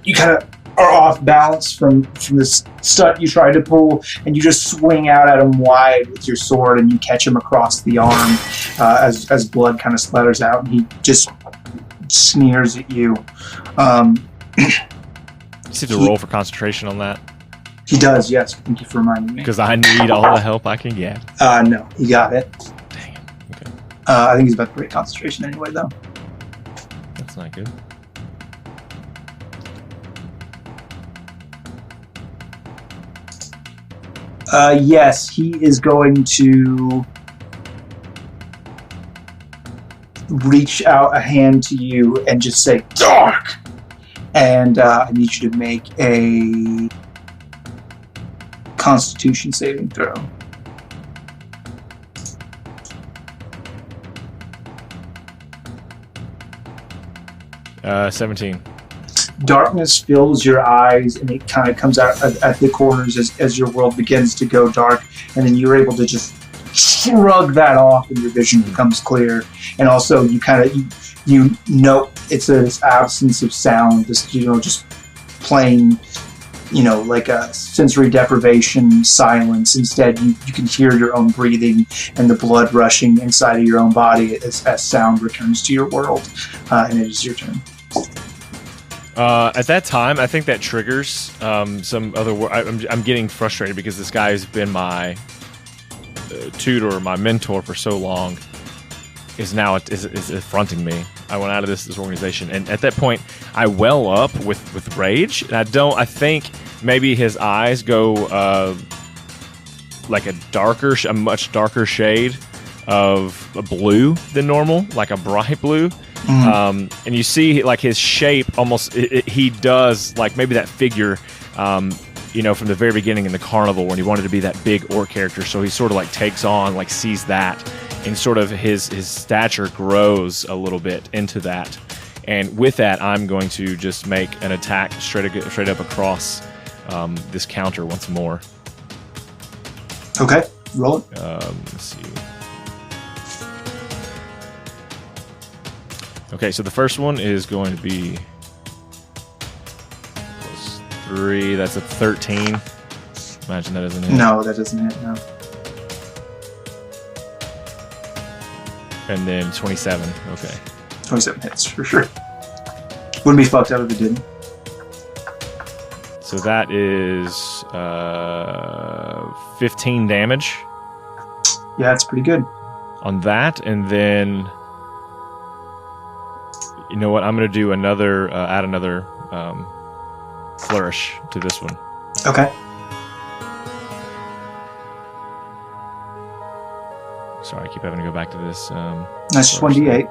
Speaker 1: you kind of are off balance from this stunt you tried to pull, and you just swing out at him wide with your sword, and you catch him across the arm as blood kind of splatters out, and he just sneers at you.
Speaker 3: You see the roll for concentration on that?
Speaker 1: He does, yes. Thank you for reminding me.
Speaker 3: Because I need all the help I can get.
Speaker 1: No, he got it.
Speaker 3: Dang it. Okay.
Speaker 1: I think he's about to break concentration anyway, though.
Speaker 3: That's not good.
Speaker 1: Yes, he is going to reach out a hand to you and just say, "Dark!" And I need you to make a Constitution saving throw.
Speaker 3: Uh, 17.
Speaker 1: Darkness fills your eyes, and it kind of comes out at the corners as your world begins to go dark, and then you're able to just shrug that off, and your vision becomes clear. And also, you kind of you know it's this absence of sound, this just plain, like a sensory deprivation silence. Instead, you can hear your own breathing and the blood rushing inside of your own body as sound returns to your world, and it is your turn.
Speaker 3: At that time, I think that triggers some other. I'm getting frustrated because this guy has been my tutor, my mentor for so long. Is now is affronting me. I went out of this organization, and at that point, I well up with rage. And I think maybe his eyes go like a much darker shade of a blue than normal, like a bright blue. And you see like his shape almost he does like maybe that figure from the very beginning in the carnival when he wanted to be that big orc character, so he sort of like takes on, like sees that, and sort of his stature grows a little bit into that. And with that, I'm going to just make an attack straight up across this counter once more.
Speaker 1: Okay, roll it.
Speaker 3: Let's see. Okay, so the first one is going to be +3. That's a 13. Imagine that doesn't hit.
Speaker 1: No, that doesn't hit, no.
Speaker 3: And then 27. Okay.
Speaker 1: 27 hits, for sure. Wouldn't be fucked up if it didn't.
Speaker 3: So that is 15 damage.
Speaker 1: Yeah, that's pretty good.
Speaker 3: On that, and then... You know what? I'm going to do add another flourish to this one.
Speaker 1: Okay.
Speaker 3: Sorry, I keep having to go back to this.
Speaker 1: That's 1d8.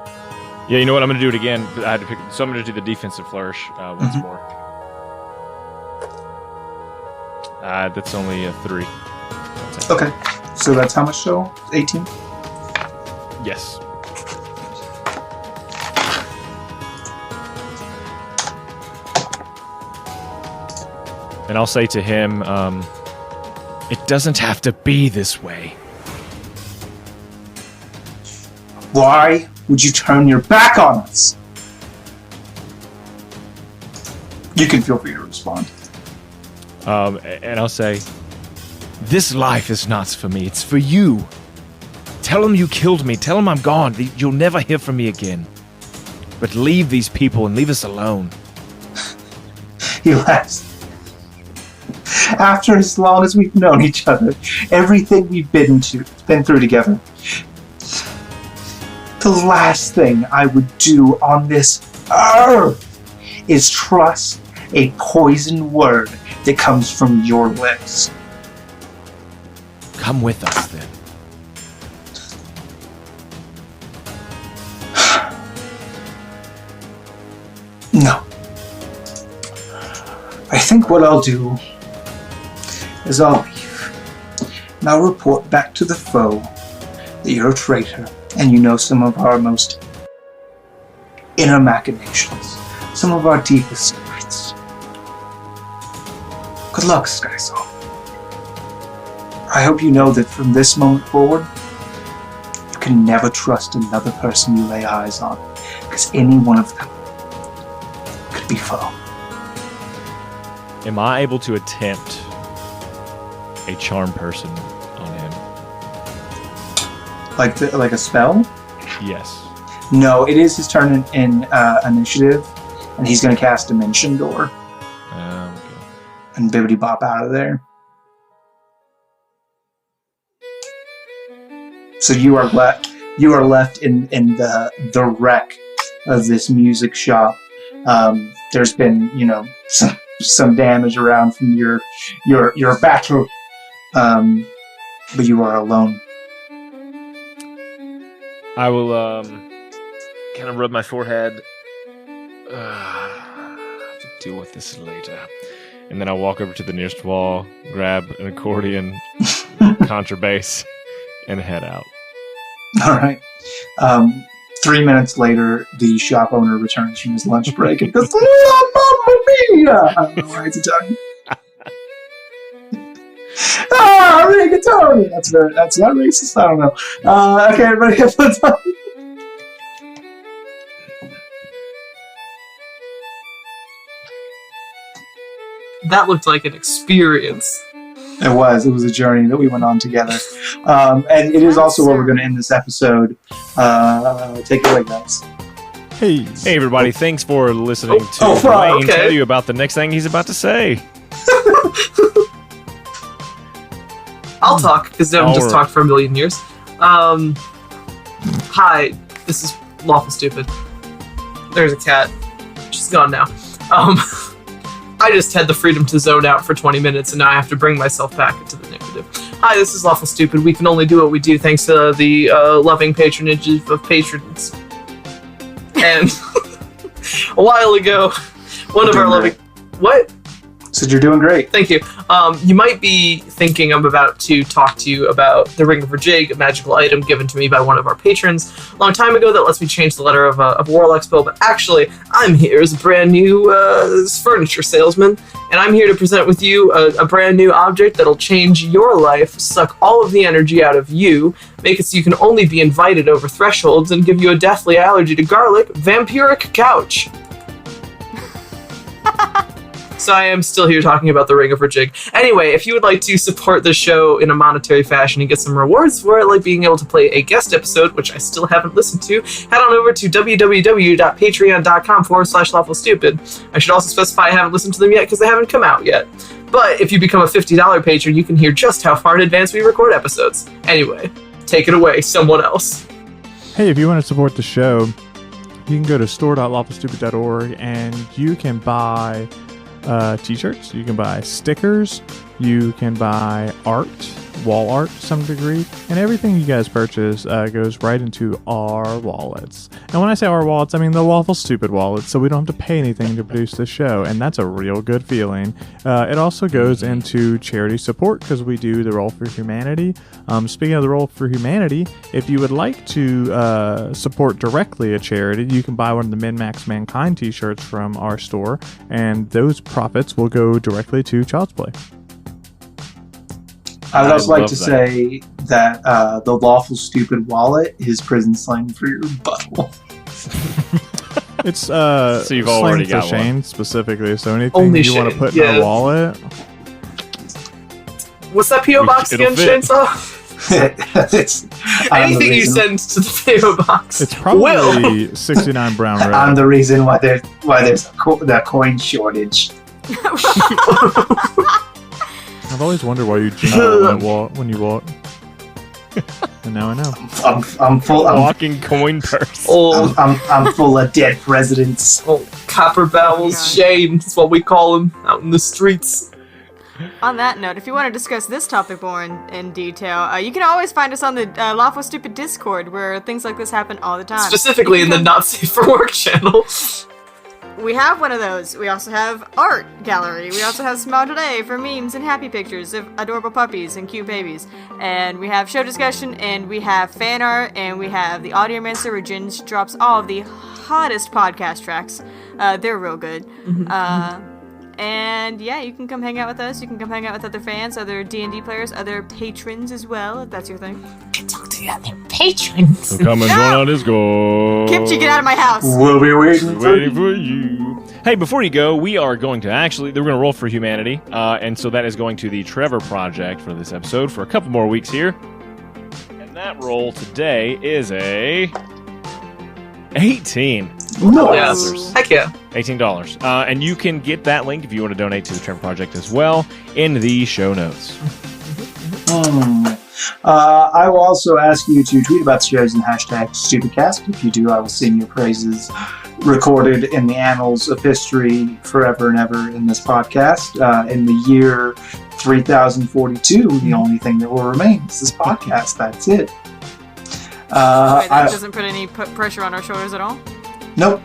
Speaker 3: Yeah, you know what? I'm going to do it again. I had to pick, so I'm going to do the defensive flourish once more. That's only a 3.
Speaker 1: Okay. So that's how much so? 18?
Speaker 3: Yes. And I'll say to him, it doesn't have to be this way.
Speaker 1: Why would you turn your back on us? You can feel free to respond.
Speaker 3: And I'll say, this life is not for me, it's for you. Tell him you killed me, tell him I'm gone, you'll never hear from me again. But leave these people and leave us alone.
Speaker 1: He laughs. After as long as we've known each other, everything we've been through together, the last thing I would do on this earth is trust a poisoned word that comes from your lips.
Speaker 3: Come with us, then.
Speaker 1: No. I think what I'll do is I'll leave, and I'll report back to the foe that you're a traitor, and you know some of our most inner machinations, some of our deepest secrets. Good luck, Shainsaw. I hope you know that from this moment forward, you can never trust another person you lay eyes on, because any one of them could be foe.
Speaker 3: Am I able to attempt a charm person on him?
Speaker 1: Like a spell?
Speaker 3: Yes.
Speaker 1: No, it is his turn in initiative, and he's going to cast Dimension Door
Speaker 3: Okay.
Speaker 1: and bibbidi bop out of there. So you are left in the wreck of this music shop. There's been, some damage around from your battle, but you are alone.
Speaker 3: I will kind of rub my forehead. To deal with this later. And then I'll walk over to the nearest wall, grab an accordion, contrabass, and head out.
Speaker 1: All right. 3 minutes later, the shop owner returns from his lunch break and goes, "Mamma mia!" I don't know why it's Italian. Rigatoni! That's not racist. I don't know. Okay, everybody have fun time.
Speaker 2: That looked like an experience.
Speaker 1: It was a journey that we went on together. And it is also where we're going to end this episode. Take it away, guys.
Speaker 6: Hey,
Speaker 3: everybody. Thanks for listening to Wayne tell you about the next thing he's about to say.
Speaker 2: I'll talk, because I haven't just talked for a million years. Hi, this is Lawful Stupid. There's a cat. She's gone now. I just had the freedom to zone out for 20 minutes, and now I have to bring myself back into the narrative. Hi, this is Lawful Stupid. We can only do what we do thanks to the loving patronage of patrons. And a while ago, one of our loving... What?
Speaker 1: Said you're doing great.
Speaker 2: Thank you. You might be thinking I'm about to talk to you about the Ring of Rajig, a magical item given to me by one of our patrons a long time ago that lets me change the letter of a Warlock spell, but actually, I'm here as a brand new furniture salesman, and I'm here to present with you a brand new object that'll change your life, suck all of the energy out of you, make it so you can only be invited over thresholds, and give you a deathly allergy to garlic, vampiric couch. So I am still here talking about the Ring of Rajig. Anyway, if you would like to support the show in a monetary fashion and get some rewards for it, like being able to play a guest episode, which I still haven't listened to, head on over to www.patreon.com/lawfulstupid. I should also specify I haven't listened to them yet because they haven't come out yet. But if you become a $50 patron, you can hear just how far in advance we record episodes. Anyway, take it away, someone else.
Speaker 6: Hey, if you want to support the show, you can go to store.lawfulstupid.org and you can buy t-shirts, you can buy stickers, you can buy art, wall art to some degree, and everything you guys purchase goes right into our wallets. And when I say our wallets, I mean the Lawful Stupid wallets, so we don't have to pay anything to produce this show, and that's a real good feeling. It also goes into charity support because we do the Roll for Humanity. Speaking of the Roll for Humanity, if you would like to support directly a charity, you can buy one of the Min-Max Mankind t-shirts from our store, and those profits will go directly to Child's Play.
Speaker 1: I would also like to say that the Lawful Stupid wallet is prison slang for your butthole.
Speaker 6: It's
Speaker 3: so you've already got
Speaker 6: Shane
Speaker 3: one.
Speaker 6: Specifically, so anything
Speaker 2: Only
Speaker 6: you want to
Speaker 2: Shane,
Speaker 6: put in our wallet.
Speaker 2: What's that P.O. box again, Shainsaw? Anything you send to the P.O. box.
Speaker 6: It's probably 69 brown red.
Speaker 1: I'm the reason why there's the coin shortage.
Speaker 6: I've always wondered why you jingle when you walk. And now I know.
Speaker 1: I'm full.
Speaker 3: Walking coin purse.
Speaker 1: I'm full of dead presidents.
Speaker 2: Oh, copper bowels, Shane. That's what we call him out in the streets.
Speaker 4: On that note, if you want to discuss this topic more in detail, you can always find us on the Lawful Stupid Discord, where things like this happen all the time.
Speaker 2: Specifically in the Not Safe for Work channel.
Speaker 4: We have one of those. We also have art gallery. We also have Smile Today for memes and happy pictures of adorable puppies and cute babies. And we have show discussion, and we have fan art, and we have the Audiomancer, where Jin drops all of the hottest podcast tracks. They're real good. And yeah, you can come hang out with us. You can come hang out with other fans, other D&D players, other patrons as well, if that's your thing.
Speaker 2: Can talk to the other patrons.
Speaker 3: So come and join our Discord.
Speaker 4: Kimchi, get out of my house.
Speaker 1: We'll be waiting
Speaker 3: for you. Hey, before you go, we are going to we're going to roll for humanity. And so that is going to the Trevor Project for this episode for a couple more weeks here. And that roll today is a 18.
Speaker 2: Yes. Heck yeah.
Speaker 3: $18. And you can get that link if you want to donate to the Trevor Project as well in the show notes.
Speaker 1: I will also ask you to tweet about the show using the hashtag StupidCast. If you do, I will sing your praises recorded in the annals of history forever and ever in this podcast. In the year 3042, the only thing that will remain is this podcast. That's it.
Speaker 7: That doesn't put any pressure on our shoulders at all?
Speaker 1: Nope.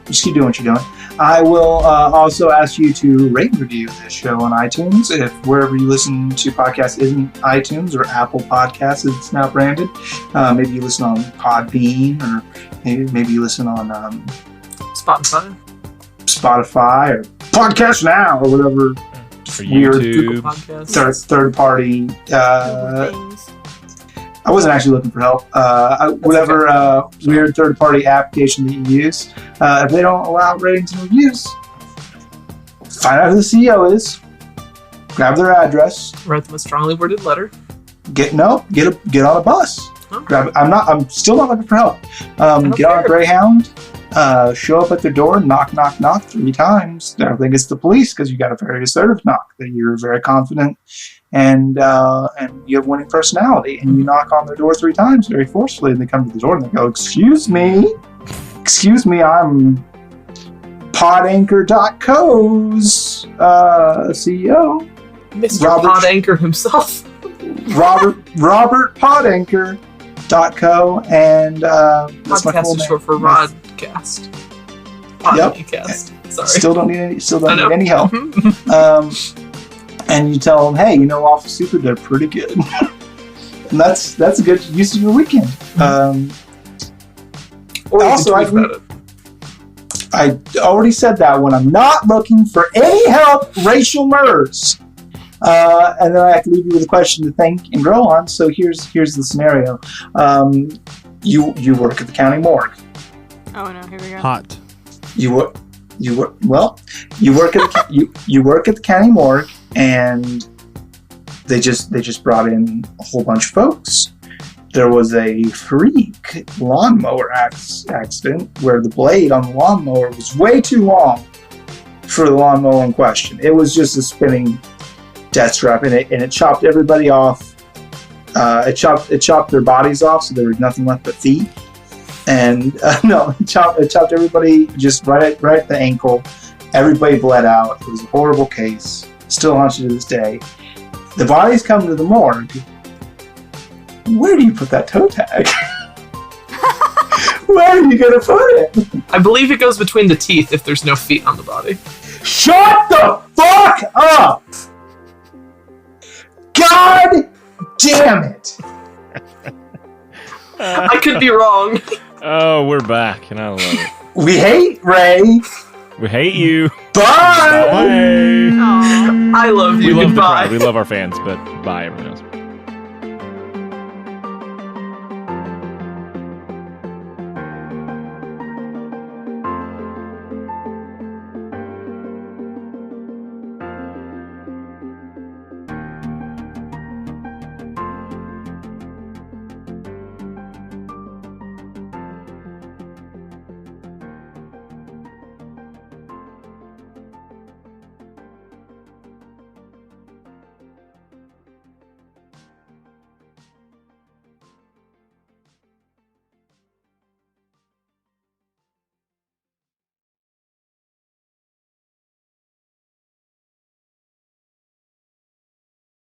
Speaker 1: Just keep doing what you're doing. I will also ask you to rate and review this show on iTunes. If wherever you listen to podcasts isn't iTunes or Apple Podcasts, it's now branded. Maybe you listen on Podbean, or maybe you listen on
Speaker 2: Spotify,
Speaker 1: or Podcast Now, or whatever weird third party. I wasn't actually looking for help. Whatever weird third-party application that you use, if they don't allow ratings and reviews, find out who the CEO is, grab their address,
Speaker 2: write them a strongly worded letter,
Speaker 1: get on a bus.
Speaker 2: Okay.
Speaker 1: I'm still not looking for help. Get on a Greyhound, show up at their door, knock 3 times. I think it's the police because you got a very assertive knock that you're very confident. And you have winning personality, and you knock on their door 3 times very forcefully, and they come to the door and they go, excuse me, I'm Podanchor.co's CEO.
Speaker 2: Mr. Podanchor himself.
Speaker 1: Robert Podanchor.co, and that's my full
Speaker 2: Podcast is
Speaker 1: name.
Speaker 2: short for Rodcast. Podcast. Sorry.
Speaker 1: Still don't need any help. And you tell them, hey, Lawful Stupid, they're pretty good. And that's a good use of your weekend. Also, I already said that one. I'm not looking for any help, racial murs. And then I have to leave you with a question to think and grow on. So here's the scenario. You work at the county morgue.
Speaker 7: Oh no, here we go.
Speaker 6: Hot.
Speaker 1: You work at the county morgue, and they just brought in a whole bunch of folks. There was a freak lawnmower accident where the blade on the lawnmower was way too long for the lawnmower in question. It was just a spinning death trap, and it chopped everybody off. It chopped their bodies off, so there was nothing left but feet. And it chopped everybody just right at the ankle. Everybody bled out. It was a horrible case. Still haunts you to this day. The bodies come to the morgue. Where do you put that toe tag? Where are you gonna put it?
Speaker 2: I believe it goes between the teeth if there's no feet on the body.
Speaker 1: Shut the fuck up! God damn it!
Speaker 2: I could be wrong.
Speaker 3: Oh, we're back, and I love it.
Speaker 1: We hate Ray.
Speaker 3: We hate you.
Speaker 1: Bye!
Speaker 3: Bye.
Speaker 2: I love you.
Speaker 3: We love the
Speaker 2: Goodbye.
Speaker 3: crowd. We love our fans, but bye, everyone else.